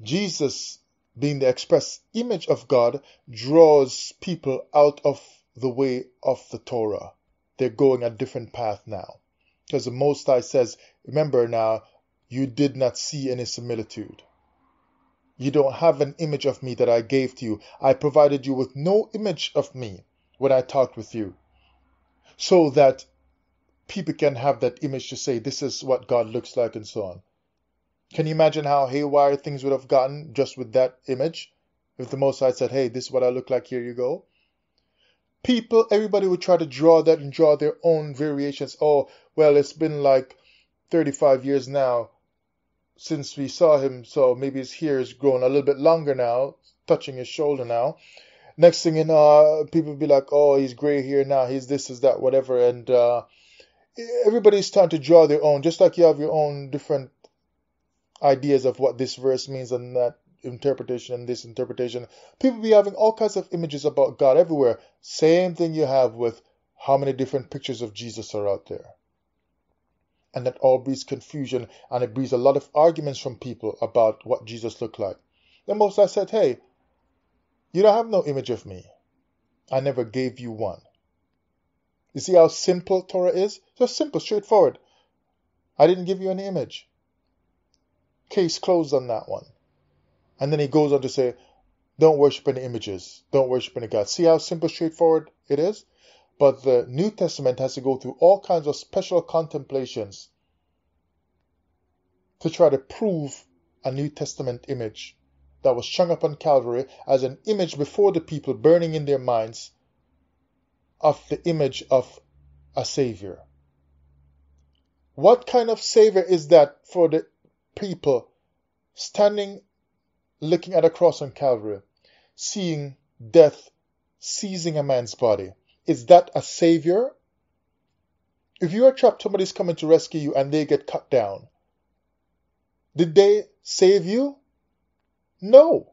Jesus, being the express image of God, draws people out of the way of the Torah. They're going a different path now. Because the Most High says, remember now, you did not see any similitude. You don't have an image of me that I gave to you. I provided you with no image of me when I talked with you, so that people can have that image to say, this is what God looks like, and so on. Can you imagine how haywire things would have gotten just with that image? If the Most High said, hey, this is what I look like, here you go. People, everybody would try to draw that and draw their own variations. Oh, well, it's been like 35 years now since we saw him, so maybe his hair is growing a little bit longer now, touching his shoulder now. Next thing you know, people will be like, oh, he's gray here now, he's this, is that, whatever. And everybody's trying to draw their own, just like you have your own different ideas of what this verse means and that interpretation and this interpretation. People be having all kinds of images about God everywhere. Same thing you have with how many different pictures of Jesus are out there. And that all breeds confusion, and it breeds a lot of arguments from people about what Jesus looked like. The Most High said, hey, you don't have no image of me. I never gave you one. You see how simple Torah is? Just simple, straightforward. I didn't give you any image. Case closed on that one. And then he goes on to say, don't worship any images. Don't worship any gods. See how simple, straightforward it is? But the New Testament has to go through all kinds of special contemplations to try to prove a New Testament image that was strung up on Calvary as an image before the people, burning in their minds, of the image of a Savior. What kind of Savior is that for the people standing, looking at a cross on Calvary, seeing death seizing a man's body? Is that a Savior? If you are trapped, somebody's coming to rescue you and they get cut down. Did they save you? No.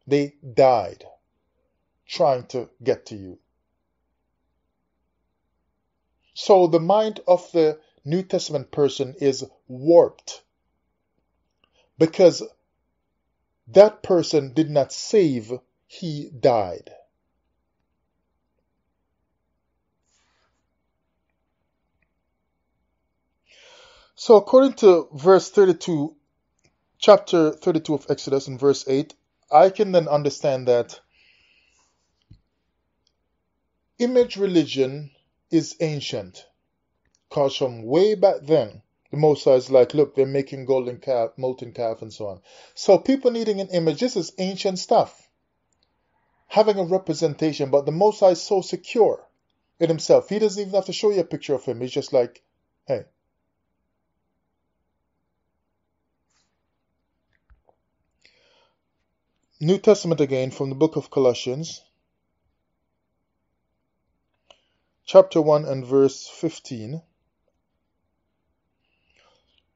They died trying to get to you. So the mind of the New Testament person is warped because that person did not save, he died. So according to verse 32, chapter 32 of Exodus and verse 8, I can then understand that image religion is ancient. Because from way back then, the Most High is like, look, they're making golden calf, molten calf, and so on. So people needing an image, this is ancient stuff. Having a representation, but the Most High is so secure in himself. He doesn't even have to show you a picture of him. He's just like, hey. New Testament again from the book of Colossians, chapter 1 and verse 15.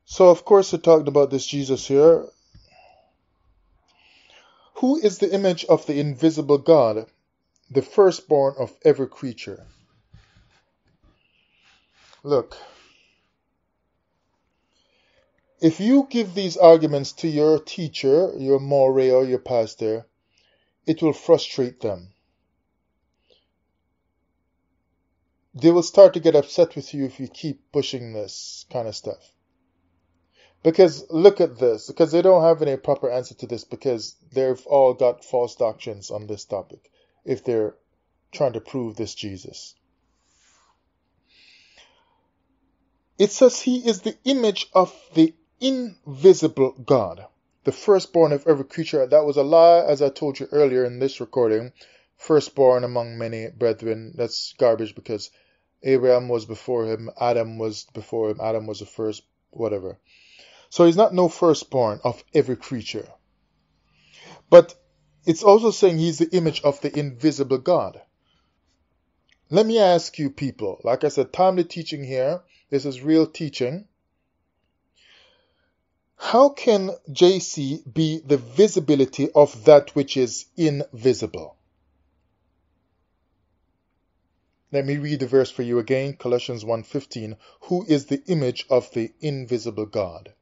So of course it talked about this Jesus here. Who is the image of the invisible God, the firstborn of every creature? Look, if you give these arguments to your teacher, your more or your pastor, it will frustrate them. They will start to get upset with you if you keep pushing this kind of stuff. Because look at this, because they don't have any proper answer to this, because they've all got false doctrines on this topic if they're trying to prove this Jesus. It says he is the image of the invisible God, the firstborn of every creature. That was a lie, as I told you earlier in this recording. Firstborn among many brethren. That's garbage because Abraham was before him, Adam was before him, Adam was the first, whatever. So he's not no firstborn of every creature. But it's also saying he's the image of the invisible God. Let me ask you people, like I said, timely teaching here. This is real teaching. How can JC be the visibility of that which is invisible? Let me read the verse for you again, Colossians 1:15. Who is the image of the invisible God?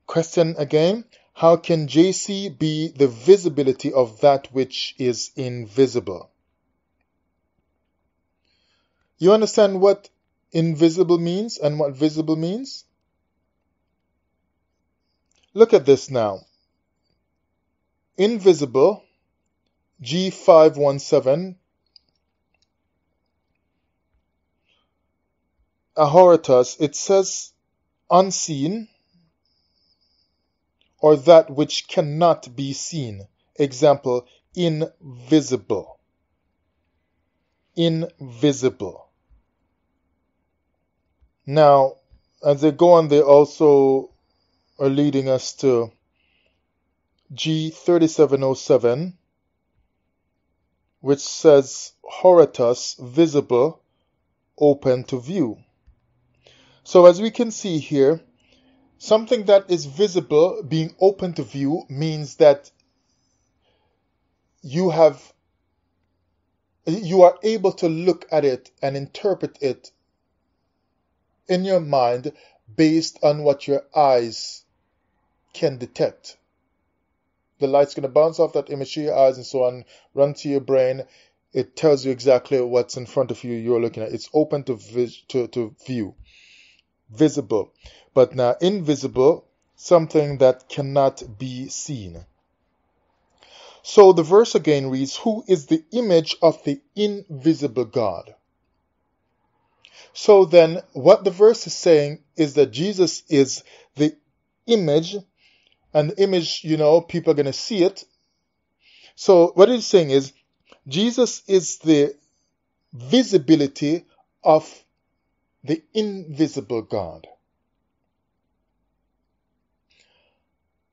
Question again. How can JC be the visibility of that which is invisible? You understand what invisible means and what visible means? Look at this now. Invisible, G517, Ahoritas, it says unseen, or that which cannot be seen. Example, invisible. Invisible. Now, as they go on, they also are leading us to G3707, which says Horitas, visible, open to view. So as we can see here, something that is visible, being open to view, means that you are able to look at it and interpret it in your mind based on what your eyes can detect. The light's going to bounce off that image to your eyes and so on, run to your brain. It tells you exactly what's in front of you you're looking at. It's open to view. Visible. But now invisible, something that cannot be seen. So the verse again reads, who is the image of the invisible God? So then what the verse is saying is that Jesus is the image, and the image, people are going to see it. So what it's saying is Jesus is the visibility of the invisible God.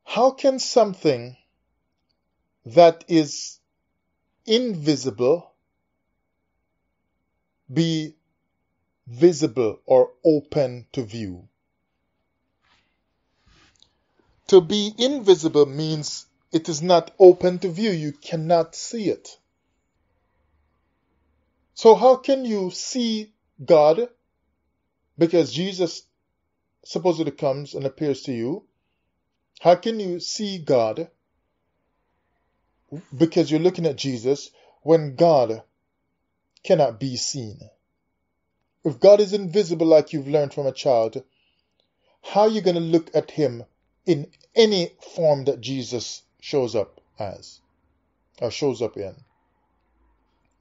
How can something that is invisible be visible or open to view? To be invisible means it is not open to view. You cannot see it. So how can you see God? Because Jesus supposedly comes and appears to you. How can you see God? Because you're looking at Jesus when God cannot be seen. If God is invisible like you've learned from a child, how are you going to look at him in any form that Jesus shows up as or shows up in?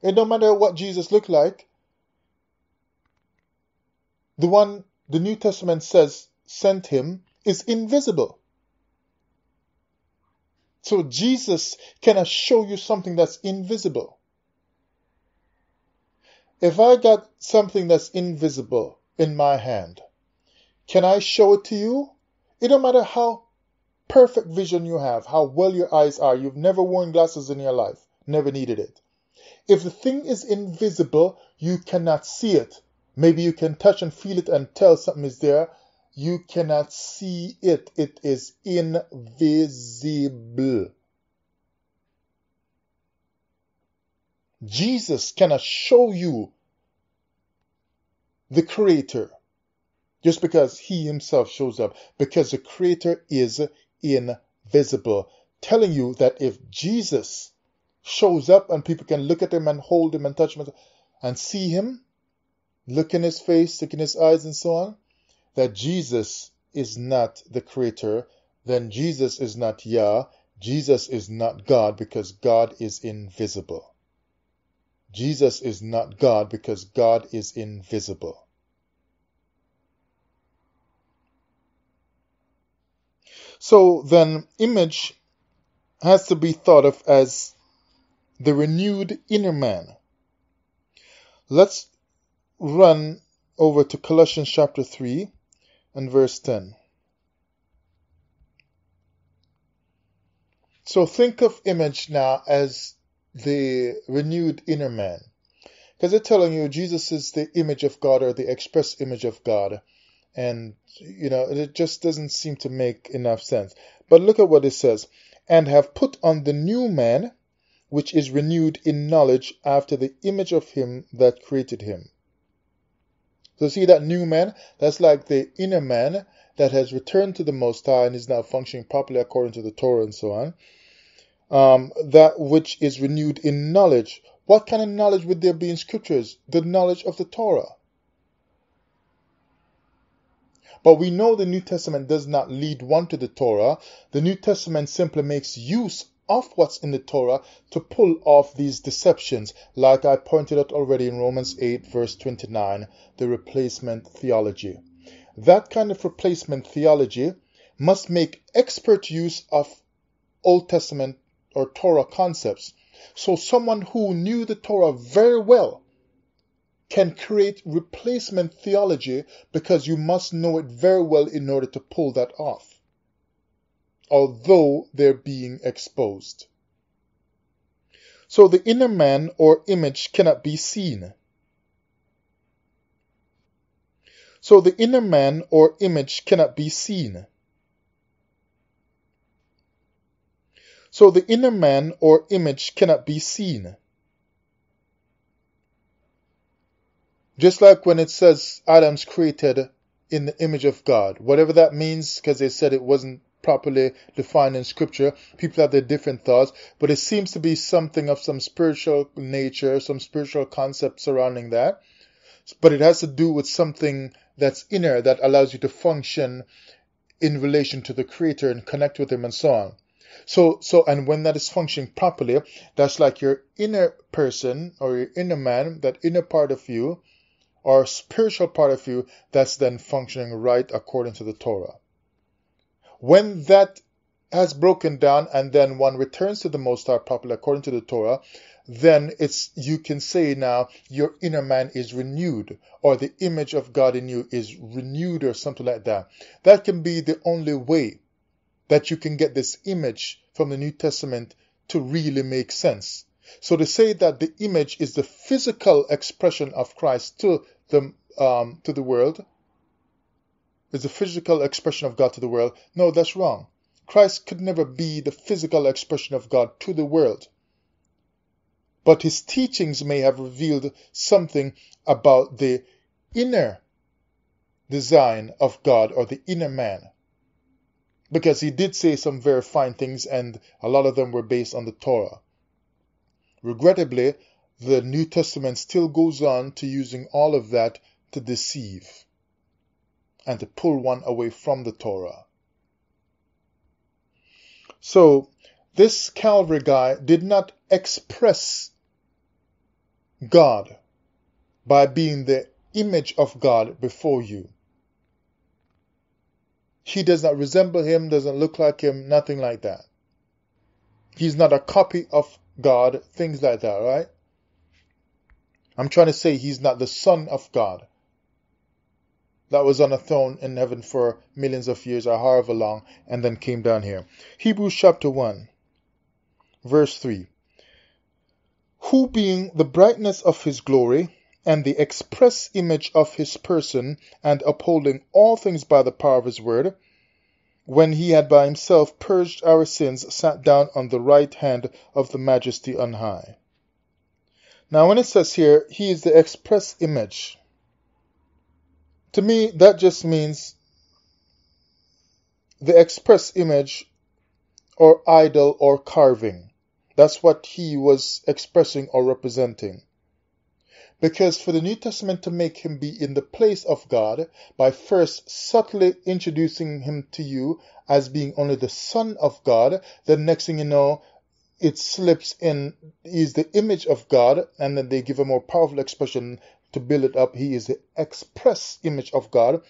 It don't matter what Jesus looked like. The one the New Testament says sent him is invisible. So Jesus cannot show you something that's invisible. If I got something that's invisible in my hand, can I show it to you? It don't matter how perfect vision you have, how well your eyes are. You've never worn glasses in your life, never needed it. If the thing is invisible, you cannot see it. Maybe you can touch and feel it and tell something is there. You cannot see it. It is invisible. Jesus cannot show you the Creator just because he himself shows up, because the Creator is invisible. Telling you that if Jesus shows up and people can look at him and hold him and touch him and see him, look in his face, look in his eyes and so on, that Jesus is not the Creator, then Jesus is not Yah, Jesus is not God, because God is invisible. Jesus is not God because God is invisible. So then image has to be thought of as the renewed inner man. Let's run over to Colossians chapter 3 and verse 10. So think of image now as the renewed inner man. Because they're telling you Jesus is the image of God or the express image of God. And, it just doesn't seem to make enough sense. But look at what it says. And have put on the new man, which is renewed in knowledge after the image of him that created him. So see that new man? That's like the inner man that has returned to the Most High and is now functioning properly according to the Torah and so on. That which is renewed in knowledge. What kind of knowledge would there be in scriptures? The knowledge of the Torah. But we know the New Testament does not lead one to the Torah. The New Testament simply makes use of what's in the Torah to pull off these deceptions, like I pointed out already in Romans 8 verse 29, the replacement theology. That kind of replacement theology must make expert use of Old Testament or Torah concepts. So someone who knew the Torah very well can create replacement theology because you must know it very well in order to pull that off, although they're being exposed. So the inner man or image cannot be seen. So the inner man or image cannot be seen. So the inner man or image cannot be seen. Just like when it says Adam's created in the image of God. Whatever that means, because they said it wasn't properly defined in scripture. People have their different thoughts, but it seems to be something of some spiritual nature, some spiritual concept surrounding that. But it has to do with something that's inner that allows you to function in relation to the Creator and connect with Him and so on. And when that is functioning properly, that's like your inner person or your inner man, that inner part of you, or spiritual part of you, that's then functioning right according to the Torah. When that has broken down and then one returns to the Most High properly according to the Torah, then you can say now your inner man is renewed, or the image of God in you is renewed, or something like that. That can be the only way that you can get this image from the New Testament to really make sense. So to say that the image is the physical expression of Christ to the world, is the physical expression of God to the world, no, that's wrong. Christ could never be the physical expression of God to the world. But his teachings may have revealed something about the inner design of God, or the inner man. Because he did say some very fine things, and a lot of them were based on the Torah. Regrettably, the New Testament still goes on to using all of that to deceive and to pull one away from the Torah. So, this Calvary guy did not express God by being the image of God before you. He does not resemble him, doesn't look like him, nothing like that. He's not a copy of God, things like that, right? I'm trying to say he's not the Son of God that was on a throne in heaven for millions of years or however long and then came down here. Hebrews chapter 1, verse 3. Who being the brightness of his glory and the express image of his person, and upholding all things by the power of his word, when he had by himself purged our sins, sat down on the right hand of the majesty on high. Now when it says here, he is the express image, to me that just means the express image or idol or carving. That's what he was expressing or representing. Because for the New Testament to make him be in the place of God, by first subtly introducing him to you as being only the Son of God, then next thing you know, it slips in, he's the image of God, and then they give a more powerful expression to build it up. He is the express image of God.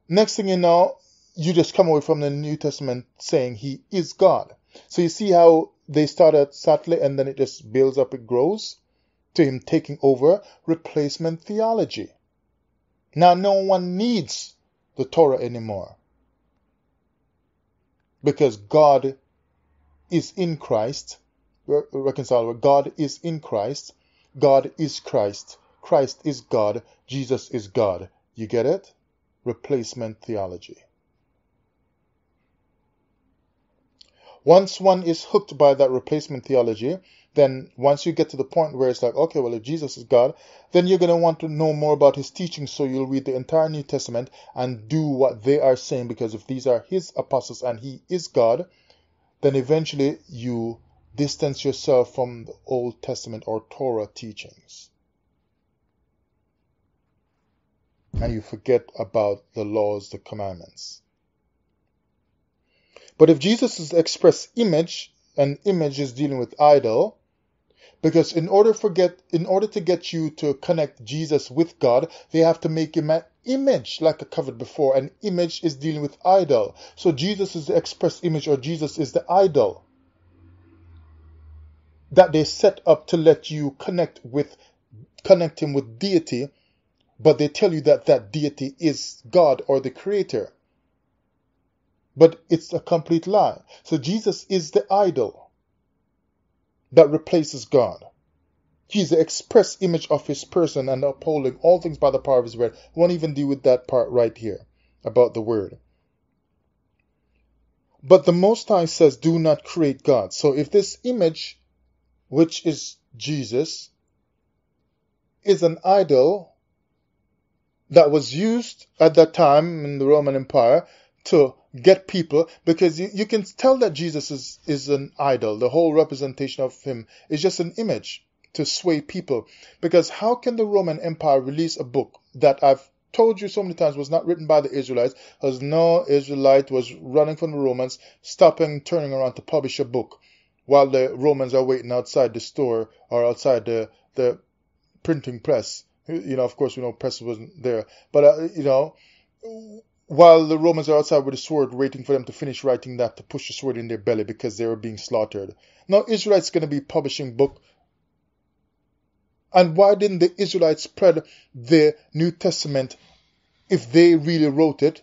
Next thing you know, you just come away from the New Testament saying he is God. So you see how they started subtly and then it just builds up, it grows to him taking over replacement theology. Now no one needs the Torah anymore, because God is in Christ, reconciled. God is in Christ, God is Christ, Christ is God, Jesus is God. You get it? Replacement theology. Once one is hooked by that replacement theology, then once you get to the point where it's like, okay, well, if Jesus is God, then you're going to want to know more about his teachings, so you'll read the entire New Testament and do what they are saying, because if these are his apostles and he is God, then eventually you distance yourself from the Old Testament or Torah teachings. And you forget about the laws, the commandments. But if Jesus is the express image, and image is dealing with idol, because in order to get you to connect Jesus with God, they have to make him an image, like I covered before. An image is dealing with idol. So Jesus is the express image, or Jesus is the idol that they set up to let you connect him with deity, but they tell you that that deity is God or the Creator. But it's a complete lie. So Jesus is the idol that replaces God. He's the express image of his person and upholding all things by the power of his word. I won't even deal with that part right here about the word. But the Most High says, do not create God. So if this image, which is Jesus, is an idol that was used at that time in the Roman Empire to get people, because you can tell that Jesus is an idol. The whole representation of him is just an image to sway people. Because how can the Roman Empire release a book that I've told you so many times was not written by the Israelites, because no Israelite was running from the Romans, stopping, turning around to publish a book while the Romans are waiting outside the store or outside the printing press. Of course, we know press wasn't there. But, while the Romans are outside with a sword waiting for them to finish writing that to push the sword in their belly because they were being slaughtered. Now Israelites going to be publishing book. And why didn't the Israelites spread the New Testament if they really wrote it?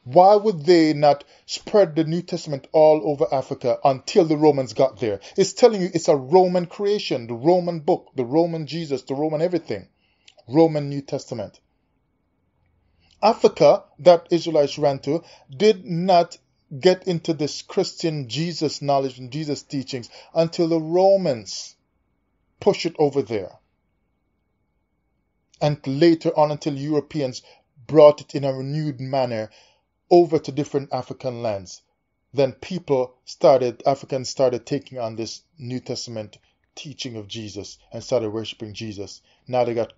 Why would they not spread the New Testament all over Africa until the Romans got there? It's telling you it's a Roman creation, the Roman book, the Roman Jesus, the Roman everything. Roman New Testament. Africa, that Israelites ran to, did not get into this Christian Jesus knowledge and Jesus teachings until the Romans pushed it over there. And later on until Europeans brought it in a renewed manner over to different African lands. Then Africans started taking on this New Testament teaching of Jesus and started worshiping Jesus. Now they got,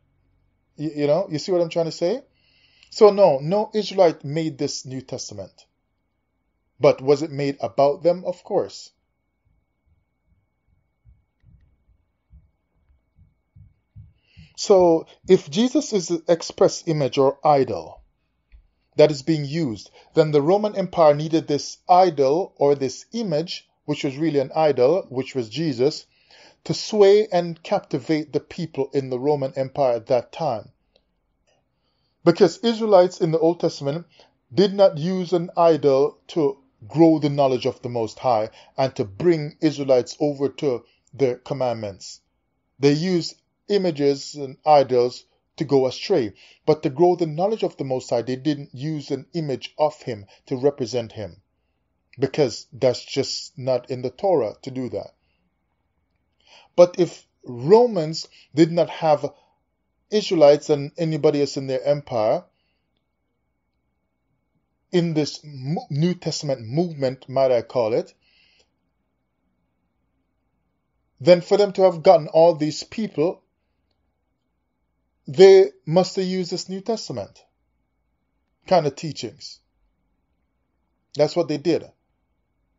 you see what I'm trying to say? So no Israelite made this New Testament. But was it made about them? Of course. So if Jesus is the express image or idol that is being used, then the Roman Empire needed this idol or this image, which was really an idol, which was Jesus, to sway and captivate the people in the Roman Empire at that time. Because Israelites in the Old Testament did not use an idol to grow the knowledge of the Most High and to bring Israelites over to the commandments. They used images and idols to go astray. But to grow the knowledge of the Most High, they didn't use an image of Him to represent Him. Because that's just not in the Torah to do that. But if Romans did not have Israelites and anybody else in their empire in this New Testament movement, might I call it, then for them to have gotten all these people, they must have used this New Testament kind of teachings. That's what they did.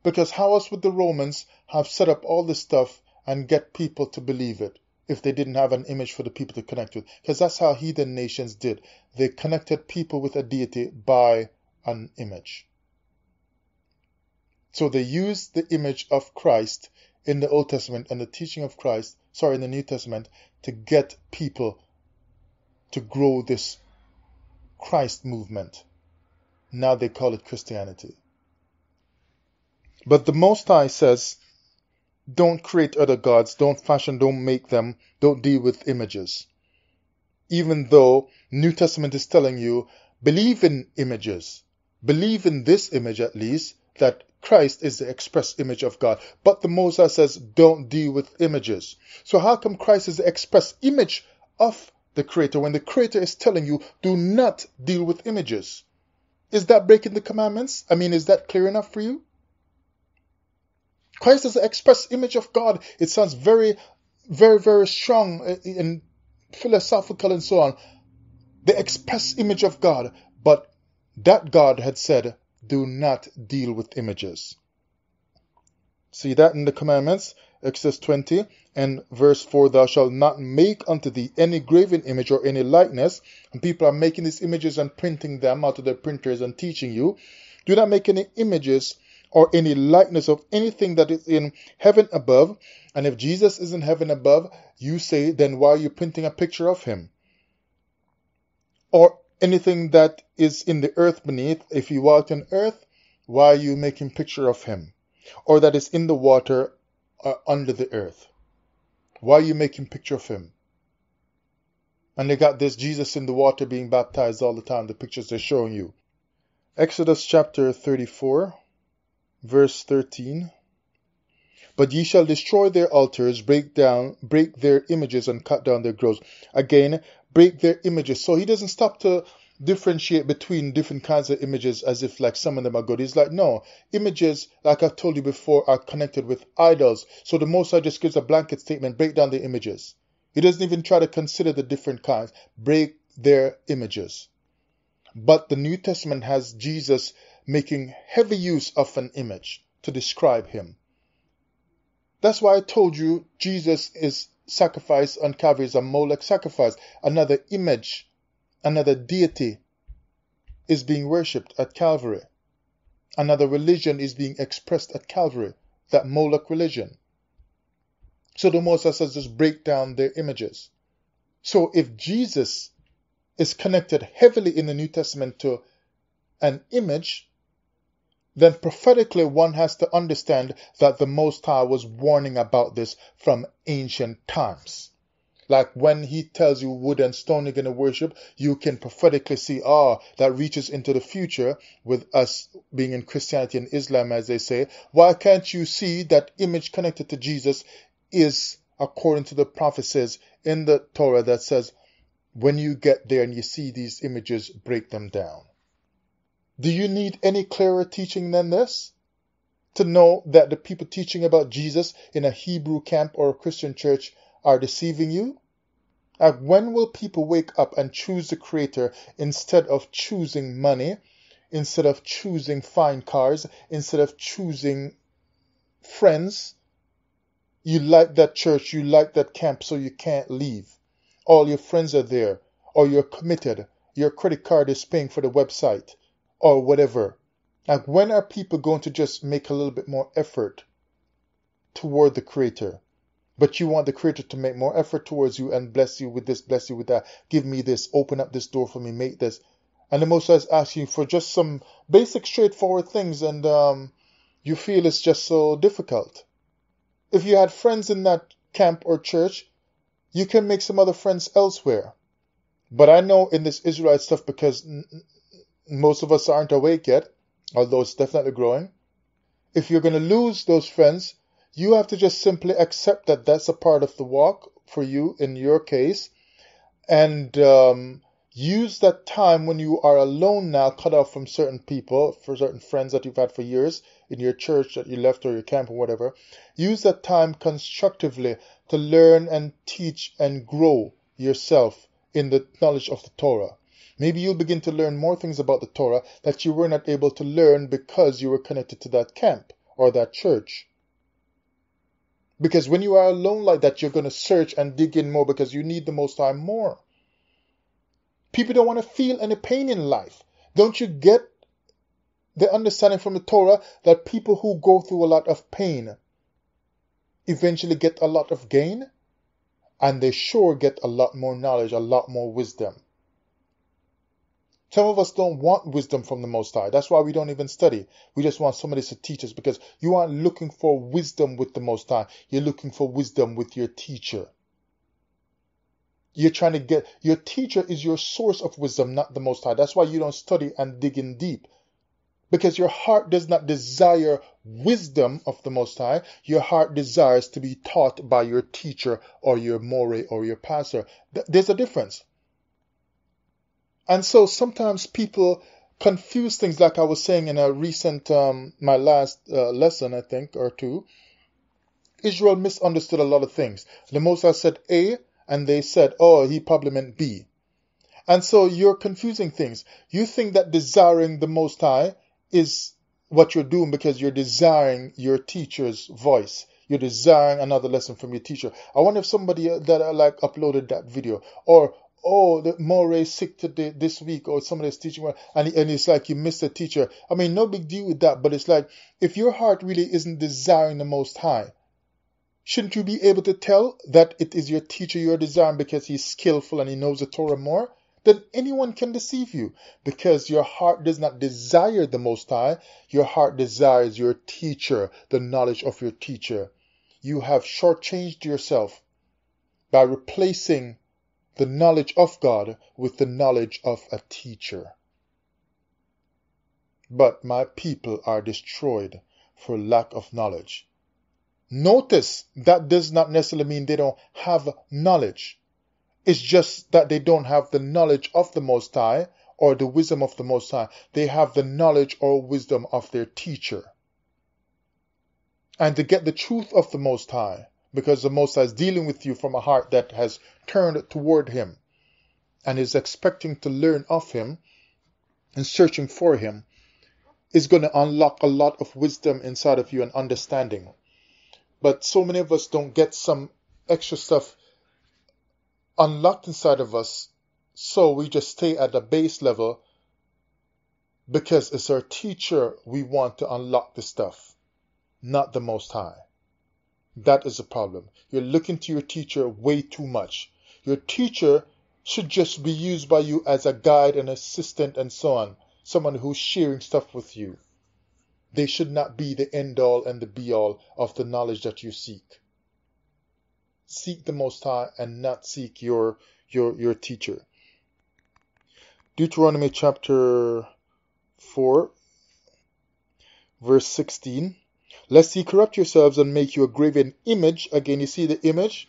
Because how else would the Romans have set up all this stuff and get people to believe it if they didn't have an image for the people to connect with? Because that's how heathen nations did. They connected people with a deity by an image. So they used the image of Christ in the Old Testament and the teaching of Christ, in the New Testament, to get people to grow this Christ movement. Now they call it Christianity. But the Most High says, don't create other gods, don't fashion, don't make them, don't deal with images. Even though New Testament is telling you, believe in images. Believe in this image at least, that Christ is the express image of God. But the Most High says, don't deal with images. So how come Christ is the express image of the Creator when the Creator is telling you, do not deal with images? Is that breaking the commandments? Is that clear enough for you? Christ is the express image of God. It sounds very, very, very strong and philosophical and so on. The express image of God. But that God had said, do not deal with images. See that in the commandments? Exodus 20 and verse 4, thou shalt not make unto thee any graven image or any likeness. And people are making these images and printing them out of their printers and teaching you. Do not make any images or any likeness of anything that is in heaven above. And if Jesus is in heaven above, you say, then why are you printing a picture of Him? Or anything that is in the earth beneath. If He walked on earth, why are you making picture of Him? Or that is in the water or under the earth. Why are you making picture of Him? And they got this Jesus in the water being baptized all the time, the pictures they're showing you. Exodus chapter 34, verse 13. But ye shall destroy their altars, break their images, and cut down their groves. Again, break their images. So He doesn't stop to differentiate between different kinds of images as if like some of them are good. He's like, no, images, like I've told you before, are connected with idols. So the Most High just gives a blanket statement, break down the images. He doesn't even try to consider the different kinds. Break their images. But the New Testament has Jesus making heavy use of an image to describe Him. That's why I told you Jesus is sacrifice on Calvary is a Molech sacrifice, another image, another deity is being worshipped at Calvary. Another religion is being expressed at Calvary, that Moloch religion. So the Most High says just break down their images. So if Jesus is connected heavily in the New Testament to an image, then prophetically one has to understand that the Most High was warning about this from ancient times. Like when he tells you wood and stone you're going to worship, you can prophetically see, that reaches into the future with us being in Christianity and Islam, as they say. Why can't you see that image connected to Jesus is according to the prophecies in the Torah that says, when you get there and you see these images, break them down? Do you need any clearer teaching than this to know that the people teaching about Jesus in a Hebrew camp or a Christian church are deceiving you? When will people wake up and choose the Creator instead of choosing money, instead of choosing fine cars, instead of choosing friends? You like that church, you like that camp, so you can't leave. All your friends are there, or you're committed. Your credit card is paying for the website, or whatever. When are people going to just make a little bit more effort toward the Creator? But you want the Creator to make more effort towards you and bless you with this, bless you with that. Give me this, open up this door for me, make this. And the Most High is asking you for just some basic, straightforward things, and you feel it's just so difficult. If you had friends in that camp or church, you can make some other friends elsewhere. But I know in this Israelite stuff, because most of us aren't awake yet, although it's definitely growing, if you're going to lose those friends, you have to just simply accept that that's a part of the walk for you in your case, and use that time when you are alone now, cut off from certain people, for certain friends that you've had for years in your church that you left or your camp or whatever. Use that time constructively to learn and teach and grow yourself in the knowledge of the Torah. Maybe you'll begin to learn more things about the Torah that you were not able to learn because you were connected to that camp or that church. Because when you are alone like that, you're going to search and dig in more because you need the Most High more. People don't want to feel any pain in life. Don't you get the understanding from the Torah that people who go through a lot of pain eventually get a lot of gain? And they sure get a lot more knowledge, a lot more wisdom. Some of us don't want wisdom from the Most High. That's why we don't even study. We just want somebody to teach us, because you aren't looking for wisdom with the Most High. You're looking for wisdom with your teacher. You're trying to get, your teacher is your source of wisdom, not the Most High. That's why you don't study and dig in deep. Because your heart does not desire wisdom of the Most High. Your heart desires to be taught by your teacher or your more or your pastor. There's a difference. And so sometimes people confuse things, like I was saying in a recent, my last lesson, I think, or two. Israel misunderstood a lot of things. The Most High said A, and they said, he probably meant B. And so you're confusing things. You think that desiring the Most High is what you're doing because you're desiring your teacher's voice. You're desiring another lesson from your teacher. I wonder if somebody that uploaded that video, or the Moray's sick today, this week, or somebody's teaching well, and it's like you missed a teacher. I mean, no big deal with that, but it's like, if your heart really isn't desiring the Most High, shouldn't you be able to tell that it is your teacher you're desiring because he's skillful and he knows the Torah more? Then anyone can deceive you, because your heart does not desire the Most High. Your heart desires your teacher, the knowledge of your teacher. You have shortchanged yourself by replacing the knowledge of God with the knowledge of a teacher. But my people are destroyed for lack of knowledge. Notice that does not necessarily mean they don't have knowledge. It's just that they don't have the knowledge of the Most High or the wisdom of the Most High. They have the knowledge or wisdom of their teacher. And to get the truth of the Most High, because the Most High is dealing with you from a heart that has turned toward Him and is expecting to learn of Him and searching for Him, is going to unlock a lot of wisdom inside of you and understanding. But so many of us don't get some extra stuff unlocked inside of us, so we just stay at the base level Because it's our teacher we want to unlock the stuff, not the Most High. That is a problem. You're looking to your teacher way too much. Your teacher should just be used by you as a guide and assistant and so on. Someone who's sharing stuff with you. They should not be the end all and the be all of the knowledge that you seek. Seek the Most High and not seek your teacher. Deuteronomy chapter 4, verse 16. Lest ye corrupt yourselves and make you a graven image. Again, you see the image?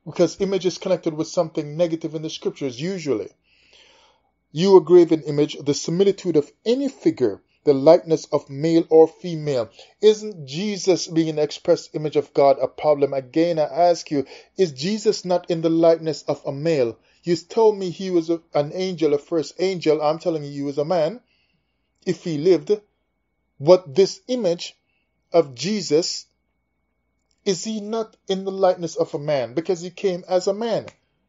Because image is connected with something negative in the scriptures, usually. You a graven image, the similitude of any figure, the likeness of male or female. Isn't Jesus being an express image of God a problem? Again, I ask you, is Jesus not in the likeness of a male? You told me he was an angel, a first angel. I'm telling you, he was a man, if he lived. But this image of Jesus, is he not in the likeness of a man? Because he came as a man.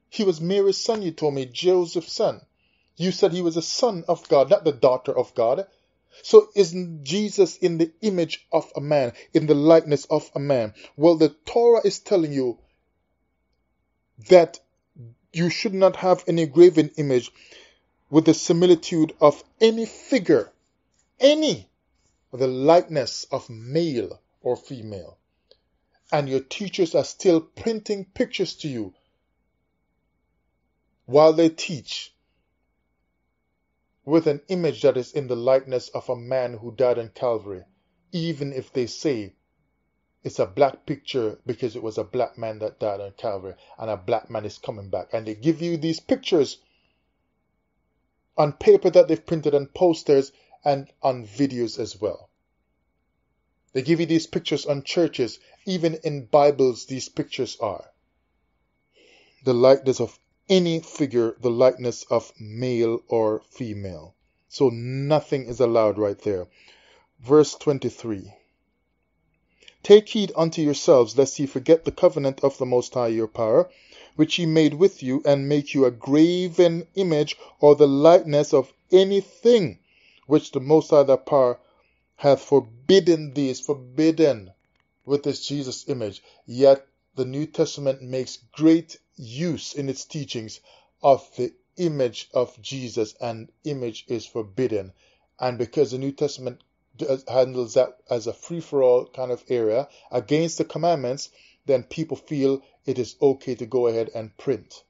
He was Mary's son, you told me, Joseph's son. You said he was a son of God, not the daughter of God. So isn't Jesus in the image of a man, in the likeness of a man? Well, the Torah is telling you that you should not have any graven image with the similitude of any figure, any, the likeness of male or female. And your teachers are still printing pictures to you while they teach with an image that is in the likeness of a man who died on Calvary, even if they say it's a black picture because it was a black man that died on Calvary and a black man is coming back. And they give you these pictures on paper that they've printed on posters and on videos as well. They give you these pictures on churches. Even in Bibles, these pictures are. The likeness of any figure, the likeness of male or female. So nothing is allowed right there. Verse 23. Take heed unto yourselves, lest ye forget the covenant of the Most High your power, which he made with you, and make you a graven image or the likeness of anything which the Most High thy power hath forbidden thee. Is forbidden with this Jesus image. Yet the New Testament makes great use in its teachings of the image of Jesus, and image is forbidden. And because the New Testament handles that as a free-for-all kind of area against the commandments, then people feel it is okay to go ahead and print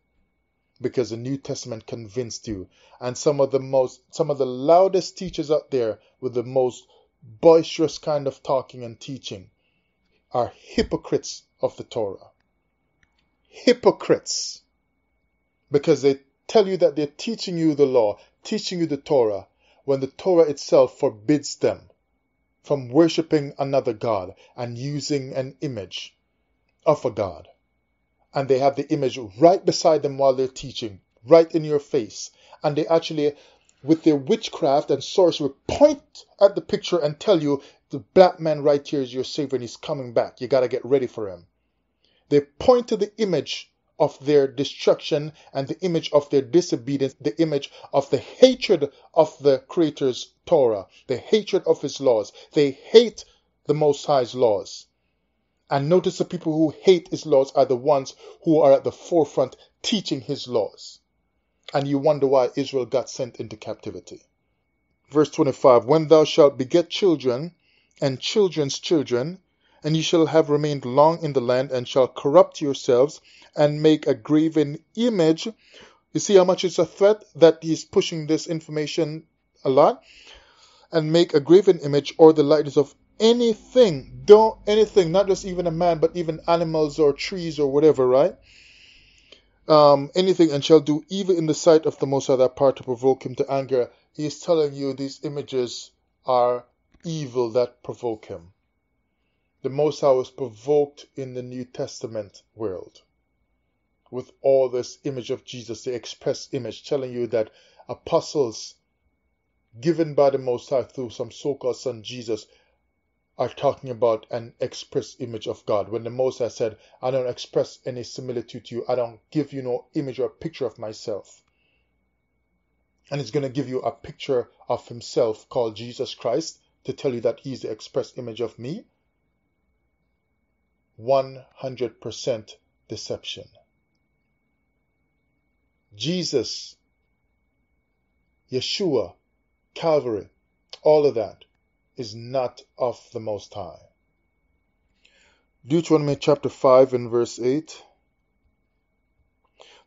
because the New Testament convinced you. And some of the loudest teachers out there with the most boisterous kind of talking and teaching are hypocrites of the Torah. Hypocrites. Because they tell you that they're teaching you the law, teaching you the Torah, when the Torah itself forbids them from worshiping another God and using an image of a God. And they have the image right beside them while they're teaching, right in your face. And they actually, with their witchcraft and sorcery, point at the picture and tell you, the black man right here is your Savior and he's coming back. You got to get ready for him. They point to the image of their destruction and the image of their disobedience, the image of the hatred of the Creator's Torah, the hatred of his laws. They hate the Most High's laws. And notice the people who hate his laws are the ones who are at the forefront teaching his laws. And you wonder why Israel got sent into captivity. Verse 25, when thou shalt beget children and children's children, and ye shall have remained long in the land, and shall corrupt yourselves, and make a graven image. You see how much it's a threat that he's pushing this information a lot? And make a graven image or the likeness of anything. Anything, not just even a man, but even animals or trees or whatever, right? Anything, and shall do evil in the sight of the Most High thy power to provoke him to anger. He is telling you these images are evil that provoke him. The Most High was provoked in the New Testament world with all this image of Jesus, the express image, telling you that apostles given by the Most High through some so-called son Jesus are talking about an express image of God. When the Most High said, I don't express any similitude to you, I don't give you no image or picture of myself. And he's going to give you a picture of himself called Jesus Christ to tell you that he's the express image of me. 100% deception. Jesus, Yeshua, Calvary, all of that is not of the Most High. Deuteronomy chapter 5 and verse 8.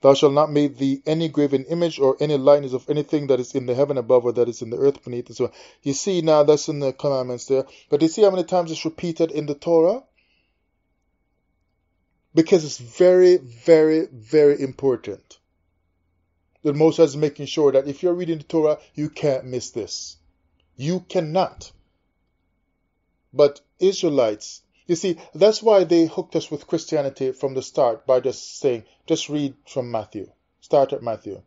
Thou shalt not make thee any graven image or any likeness of anything that is in the heaven above or that is in the earth beneath. And so you see now that's in the commandments there. But you see how many times it's repeated in the Torah? Because it's very, very, very important. The Most High is making sure that if you're reading the Torah, you can't miss this. You cannot. But Israelites, you see, that's why they hooked us with Christianity from the start by just saying, just read from Matthew. Start at Matthew.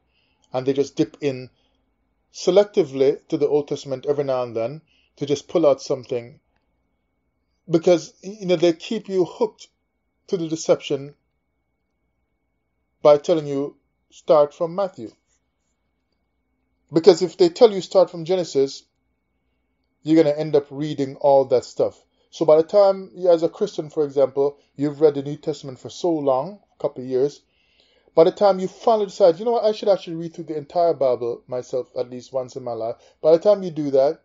And they just dip in selectively to the Old Testament every now and then to just pull out something. Because, they keep you hooked to the deception by telling you, start from Matthew. Because if they tell you start from Genesis, you're going to end up reading all that stuff. So by the time, as a Christian, for example, you've read the New Testament for so long, a couple of years, by the time you finally decide, you know what, I should actually read through the entire Bible myself at least once in my life. By the time you do that,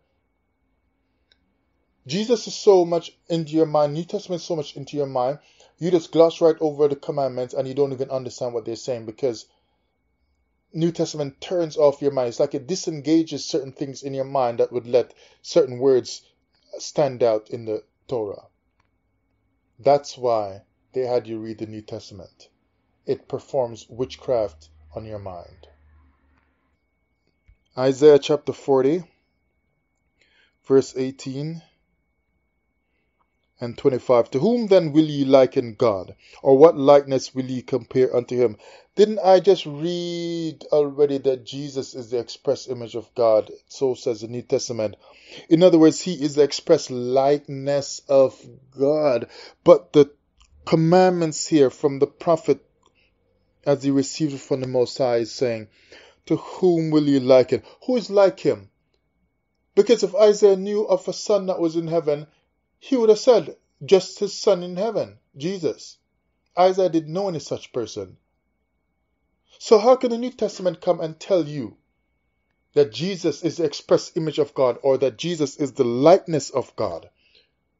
Jesus is so much into your mind, New Testament is so much into your mind, you just gloss right over the commandments and you don't even understand what they're saying because New Testament turns off your mind. It's like it disengages certain things in your mind that would let certain words stand out in the Torah. That's why they had you read the New Testament. It performs witchcraft on your mind. Isaiah chapter 40, verse 18 and 25. To whom then will ye liken God? Or what likeness will ye compare unto him? Didn't I just read already that Jesus is the express image of God? So says the New Testament. In other words, he is the express likeness of God. But the commandments here from the prophet, as he received it from the Most High, is saying, to whom will you liken? Who is like him? Because if Isaiah knew of a son that was in heaven, he would have said, just his son in heaven, Jesus. Isaiah didn't know any such person. So how can the New Testament come and tell you that Jesus is the express image of God or that Jesus is the likeness of God?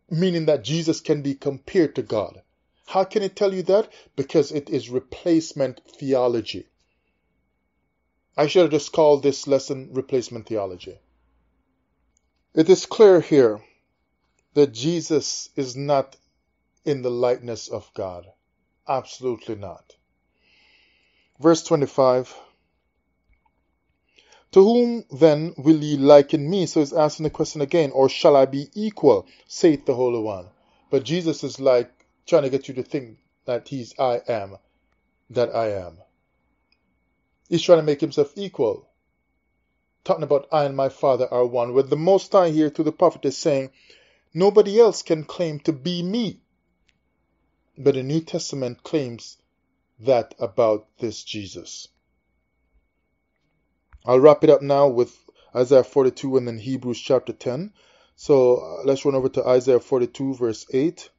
Meaning that Jesus can be compared to God. How can it tell you that? Because it is replacement theology. I should have just called this lesson replacement theology. It is clear here that Jesus is not in the likeness of God. Absolutely not. Verse 25. To whom then will ye liken me? So he's asking the question again. Or shall I be equal, saith the Holy One. But Jesus is like trying to get you to think that he's I am, that I am. He's trying to make himself equal. Talking about I and my Father are one. With the Most High here to the prophet is saying, nobody else can claim to be me. But the New Testament claims that about this Jesus. I'll wrap it up now with Isaiah 42 and then Hebrews chapter 10. So let's run over to Isaiah 42 verse 8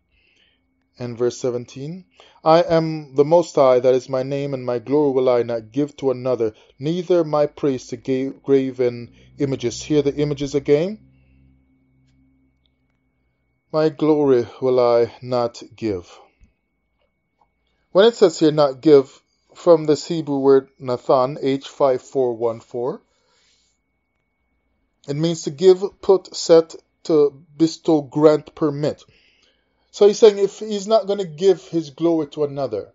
and verse 17. I am the Most High, that is my name, and my glory will I not give to another, neither my praise to graven images. Hear the images again. My glory will I not give. When it says here not give, from this Hebrew word Nathan, H5414, it means to give, put, set, to bestow, grant, permit. So he's saying if he's not going to give his glory to another,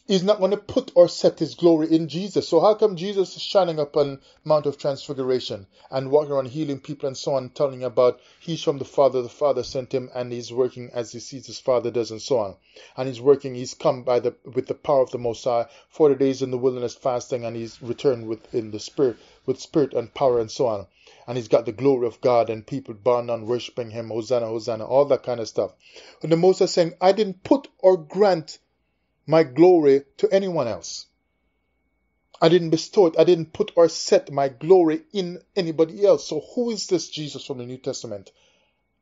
he's not going to put or set his glory in Jesus. So how come Jesus is shining up on Mount of Transfiguration and walking around healing people and so on, telling about he's from the Father sent him, and he's working as he sees his Father does, and so on. And he's come with the power of the Most High, 40 days in the wilderness fasting, and he's returned with spirit and power and so on. And he's got the glory of God and people bowing down worshiping him, Hosanna, Hosanna, all that kind of stuff. And the Most High is saying, I didn't put or grant my glory to anyone else. I didn't bestow it. I didn't put or set my glory in anybody else. So who is this Jesus from the New Testament?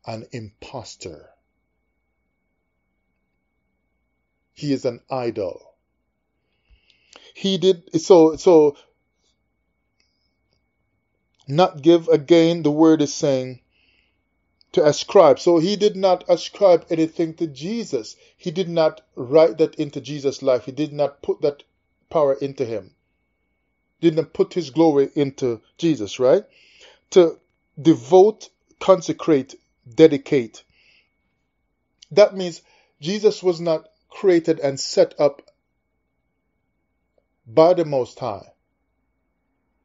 An imposter. He is an idol. He did so not give, again, the word is saying to ascribe. So he did not ascribe anything to Jesus. He did not write that into Jesus' life. He did not put that power into him. Didn't put his glory into Jesus, right? To devote, consecrate, dedicate. That means Jesus was not created and set up by the Most High.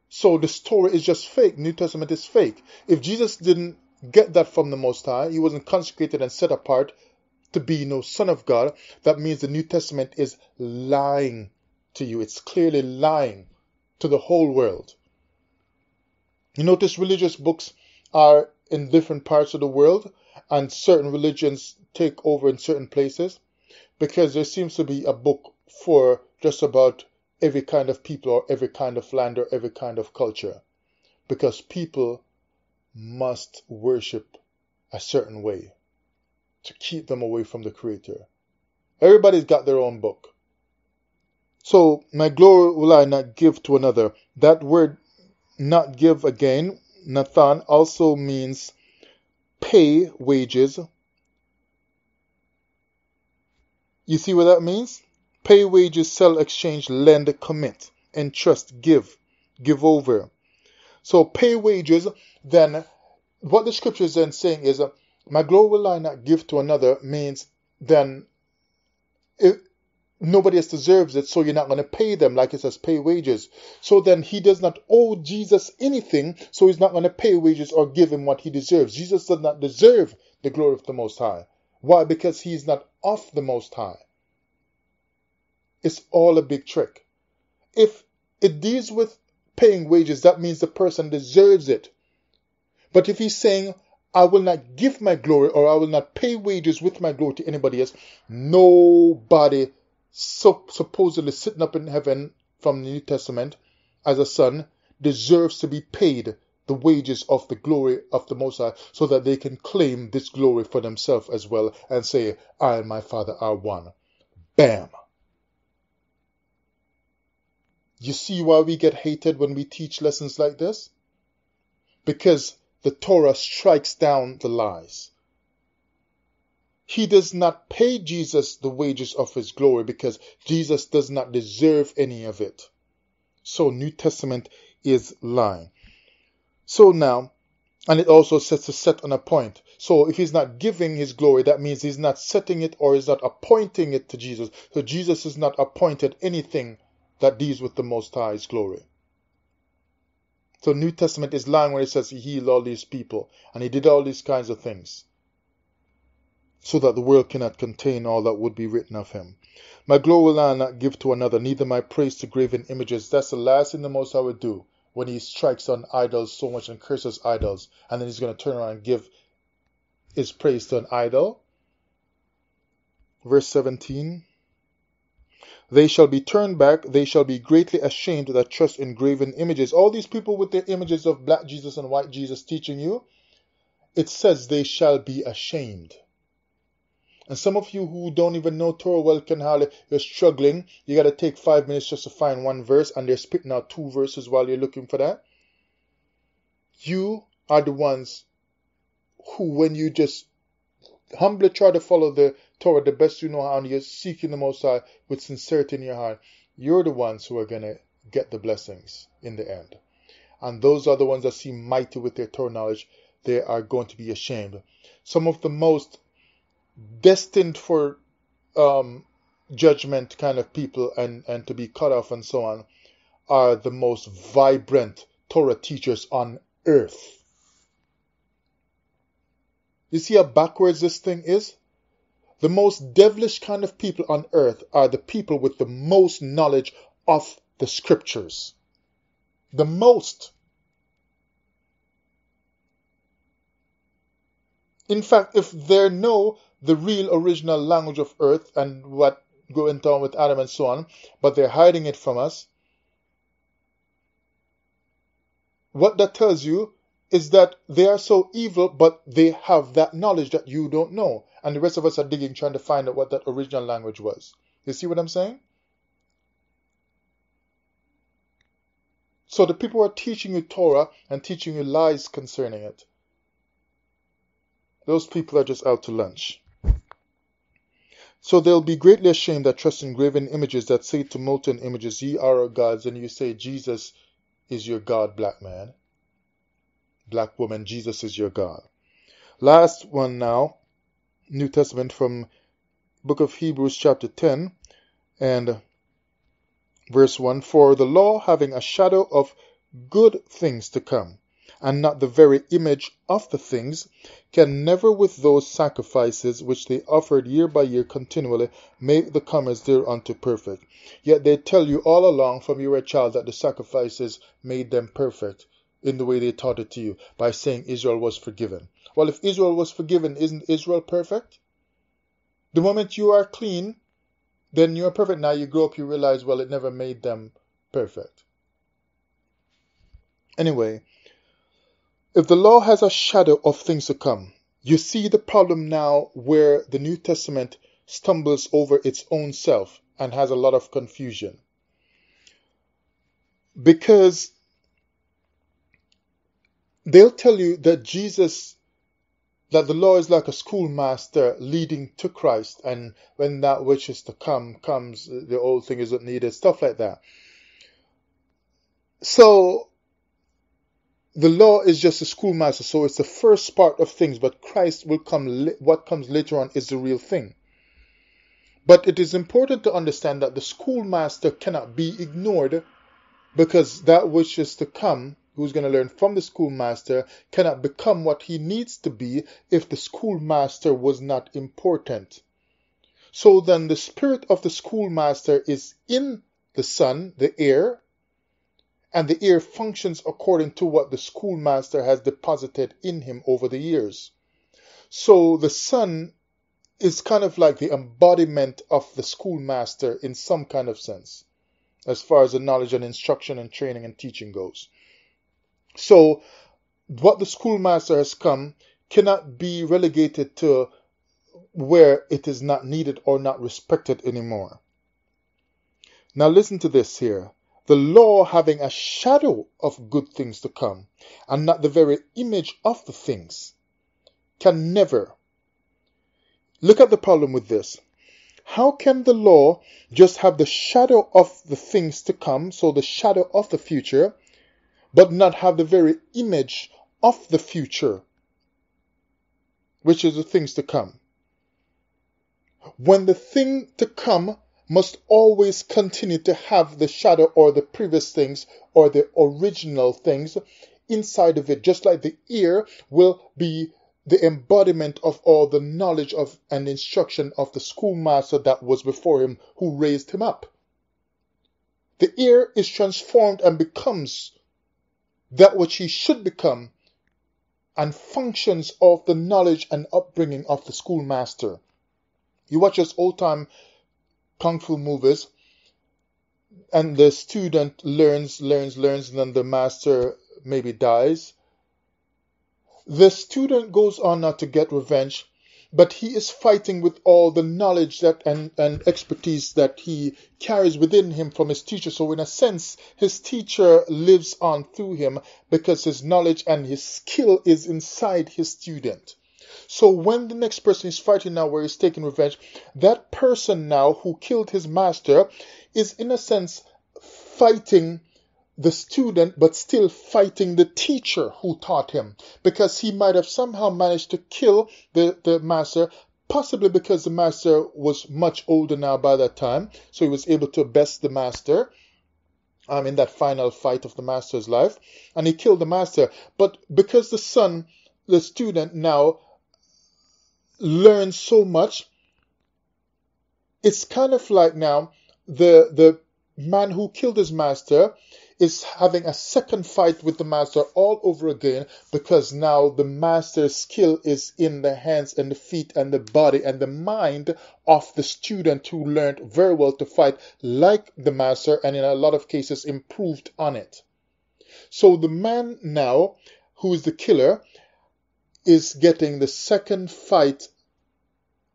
So the story is just fake. New Testament is fake. If Jesus didn't get that from the Most High, he wasn't consecrated and set apart to be no Son of God, that means the New Testament is lying to you. It's clearly lying to the whole world. You notice religious books are in different parts of the world, and certain religions take over in certain places, because there seems to be a book for just about every kind of people or every kind of land or every kind of culture, because people must worship a certain way to keep them away from the Creator. Everybody's got their own book. So, my glory will I not give to another. That word not give, again, Nathan, also means pay wages. You see what that means? Pay wages, sell, exchange, lend, commit, entrust, give over. So pay wages, then what the scripture is then saying is, my glory will I not give to another, means then nobody else deserves it, so you're not going to pay them, like it says, pay wages. So then he does not owe Jesus anything, so he's not going to pay wages or give him what he deserves. Jesus does not deserve the glory of the Most High. Why? Because he's not of the Most High. It's all a big trick. If it deals with paying wages, that means the person deserves it. But if he's saying, I will not give my glory, or I will not pay wages with my glory to anybody else, nobody supposedly sitting up in heaven from the New Testament as a son deserves to be paid the wages of the glory of the Most High, so that they can claim this glory for themselves as well and say, I and my Father are one. Bam! You see why we get hated when we teach lessons like this? Because the Torah strikes down the lies. He does not pay Jesus the wages of his glory, because Jesus does not deserve any of it. So New Testament is lying. So now, and it also sets a set on a point. So if he's not giving his glory, that means he's not setting it or he's not appointing it to Jesus. So Jesus is not appointed anything that deals with the Most High's glory. So New Testament is lying when it says he healed all these people and he did all these kinds of things, so that the world cannot contain all that would be written of him. My glory will I not give to another, neither my praise to graven images. That's the last thing the Most High would do when he strikes on idols so much and curses idols, and then he's going to turn around and give his praise to an idol. Verse 17. They shall be turned back, they shall be greatly ashamed that trust in graven images. All these people with their images of black Jesus and white Jesus teaching you, it says they shall be ashamed. And some of you who don't even know Torah well can hardly, you're struggling. You got to take 5 minutes just to find one verse, and they're spitting out 2 verses while you're looking for that. You are the ones who, when you just humbly try to follow the Torah the best you know how, and you're seeking the Most High with sincerity in your heart, you're the ones who are going to get the blessings in the end. And those are the ones that seem mighty with their Torah knowledge. They are going to be ashamed. Some of the most destined for judgment kind of people and to be cut off and so on are the most vibrant Torah teachers on earth. You see how backwards this thing is? The most devilish kind of people on earth are the people with the most knowledge of the scriptures. The most. In fact, if they know the real original language of earth and what went on with Adam and so on, but they're hiding it from us, what that tells you is that they are so evil, but they have that knowledge that you don't know. And the rest of us are digging, trying to find out what that original language was. You see what I'm saying? So the people who are teaching you Torah and teaching you lies concerning it, those people are just out to lunch. So they'll be greatly ashamed that trust in graven images that say to molten images, ye are our gods, and you say Jesus is your God, black man. Black woman, Jesus is your God. Last one now, New Testament from book of Hebrews chapter 10 and verse 1. For the law having a shadow of good things to come, and not the very image of the things, can never with those sacrifices which they offered year by year continually make the comers thereunto perfect. Yet they tell you all along from you were a child that the sacrifices made them perfect in the way they taught it to you, by saying Israel was forgiven. Well, if Israel was forgiven, isn't Israel perfect? The moment you are clean, then you are perfect. Now you grow up, you realize, well, it never made them perfect. Anyway, if the law has a shadow of things to come, you see the problem now where the New Testament stumbles over its own self and has a lot of confusion. Because they'll tell you that that the law is like a schoolmaster leading to Christ, and when that which is to come comes, the old thing isn't needed, stuff like that. So the law is just a schoolmaster, so it's the first part of things, but Christ will come, what comes later on is the real thing. But it is important to understand that the schoolmaster cannot be ignored, because that which is to come, who's going to learn from the schoolmaster, cannot become what he needs to be if the schoolmaster was not important. So then the spirit of the schoolmaster is in the son, the heir, and the heir functions according to what the schoolmaster has deposited in him over the years. So the son is kind of like the embodiment of the schoolmaster in some kind of sense, as far as the knowledge and instruction and training and teaching goes. So what the schoolmaster has come cannot be relegated to where it is not needed or not respected anymore. Now listen to this here. The law having a shadow of good things to come, and not the very image of the things, can never. Look at the problem with this. How can the law just have the shadow of the things to come, so the shadow of the future, but not have the very image of the future, which is the things to come? When the thing to come must always continue to have the shadow or the previous things or the original things inside of it, just like the ear will be the embodiment of all the knowledge of and instruction of the schoolmaster that was before him, who raised him up. The ear is transformed and becomes that which he should become, and functions of the knowledge and upbringing of the schoolmaster. You watch those old-time kung fu movies, and the student learns, and then the master maybe dies. The student goes on now to get revenge, but he is fighting with all the knowledge that and expertise that he carries within him from his teacher. So in a sense, his teacher lives on through him, because his knowledge and his skill is inside his student. So when the next person is fighting now, where he's taking revenge, that person now who killed his master is in a sense fighting the student, but still fighting the teacher who taught him, because he might have somehow managed to kill the master, possibly because the master was much older now by that time, so he was able to best the master in that final fight of the master's life, and he killed the master. But because the son, the student now learns so much, it's kind of like now the man who killed his master is having a second fight with the master all over again, because now the master's skill is in the hands and the feet and the body and the mind of the student, who learned very well to fight like the master, and in a lot of cases improved on it. So the man now, who is the killer, is getting the second fight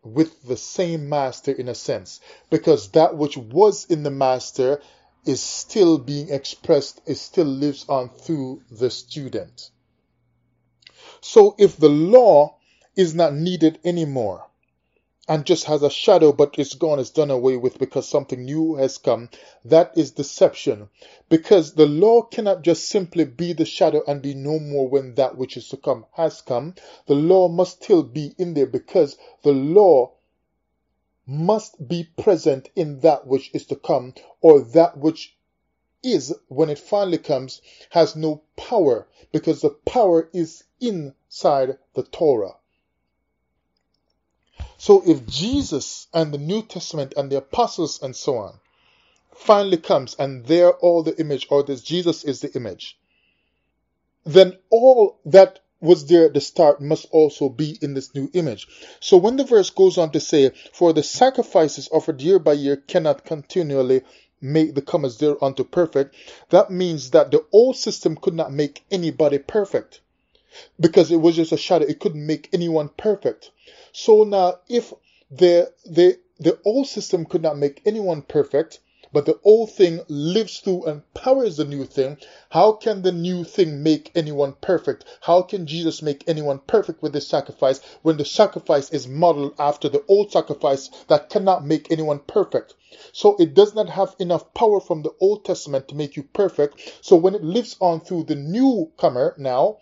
with the same master in a sense, because that which was in the master is still being expressed, it still lives on through the student. So if the law is not needed anymore and just has a shadow but it's gone, it's done away with because something new has come, that is deception. Because the law cannot just simply be the shadow and be no more when that which is to come has come. The law must still be in there because the law must be present in that which is to come, or that which is, when it finally comes, has no power because the power is inside the Torah. So if Jesus and the New Testament and the apostles and so on finally comes and they're all the image, or this Jesus is the image, then all that was there at the start must also be in this new image. So when the verse goes on to say, for the sacrifices offered year by year cannot continually make the comers thereunto perfect, that means that the old system could not make anybody perfect because it was just a shadow. It couldn't make anyone perfect. So now if the old system could not make anyone perfect, but the old thing lives through and powers the new thing, how can the new thing make anyone perfect? How can Jesus make anyone perfect with this sacrifice when the sacrifice is modeled after the old sacrifice that cannot make anyone perfect? So it does not have enough power from the Old Testament to make you perfect. So when it lives on through the newcomer now,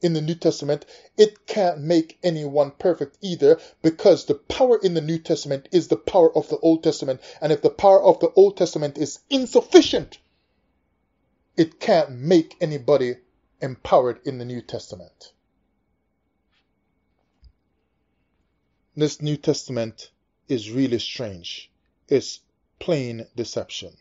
in the New Testament, it can't make anyone perfect either, because the power in the New Testament is the power of the Old Testament. And if the power of the Old Testament is insufficient, it can't make anybody empowered in the New Testament. This New Testament is really strange. It's plain deception.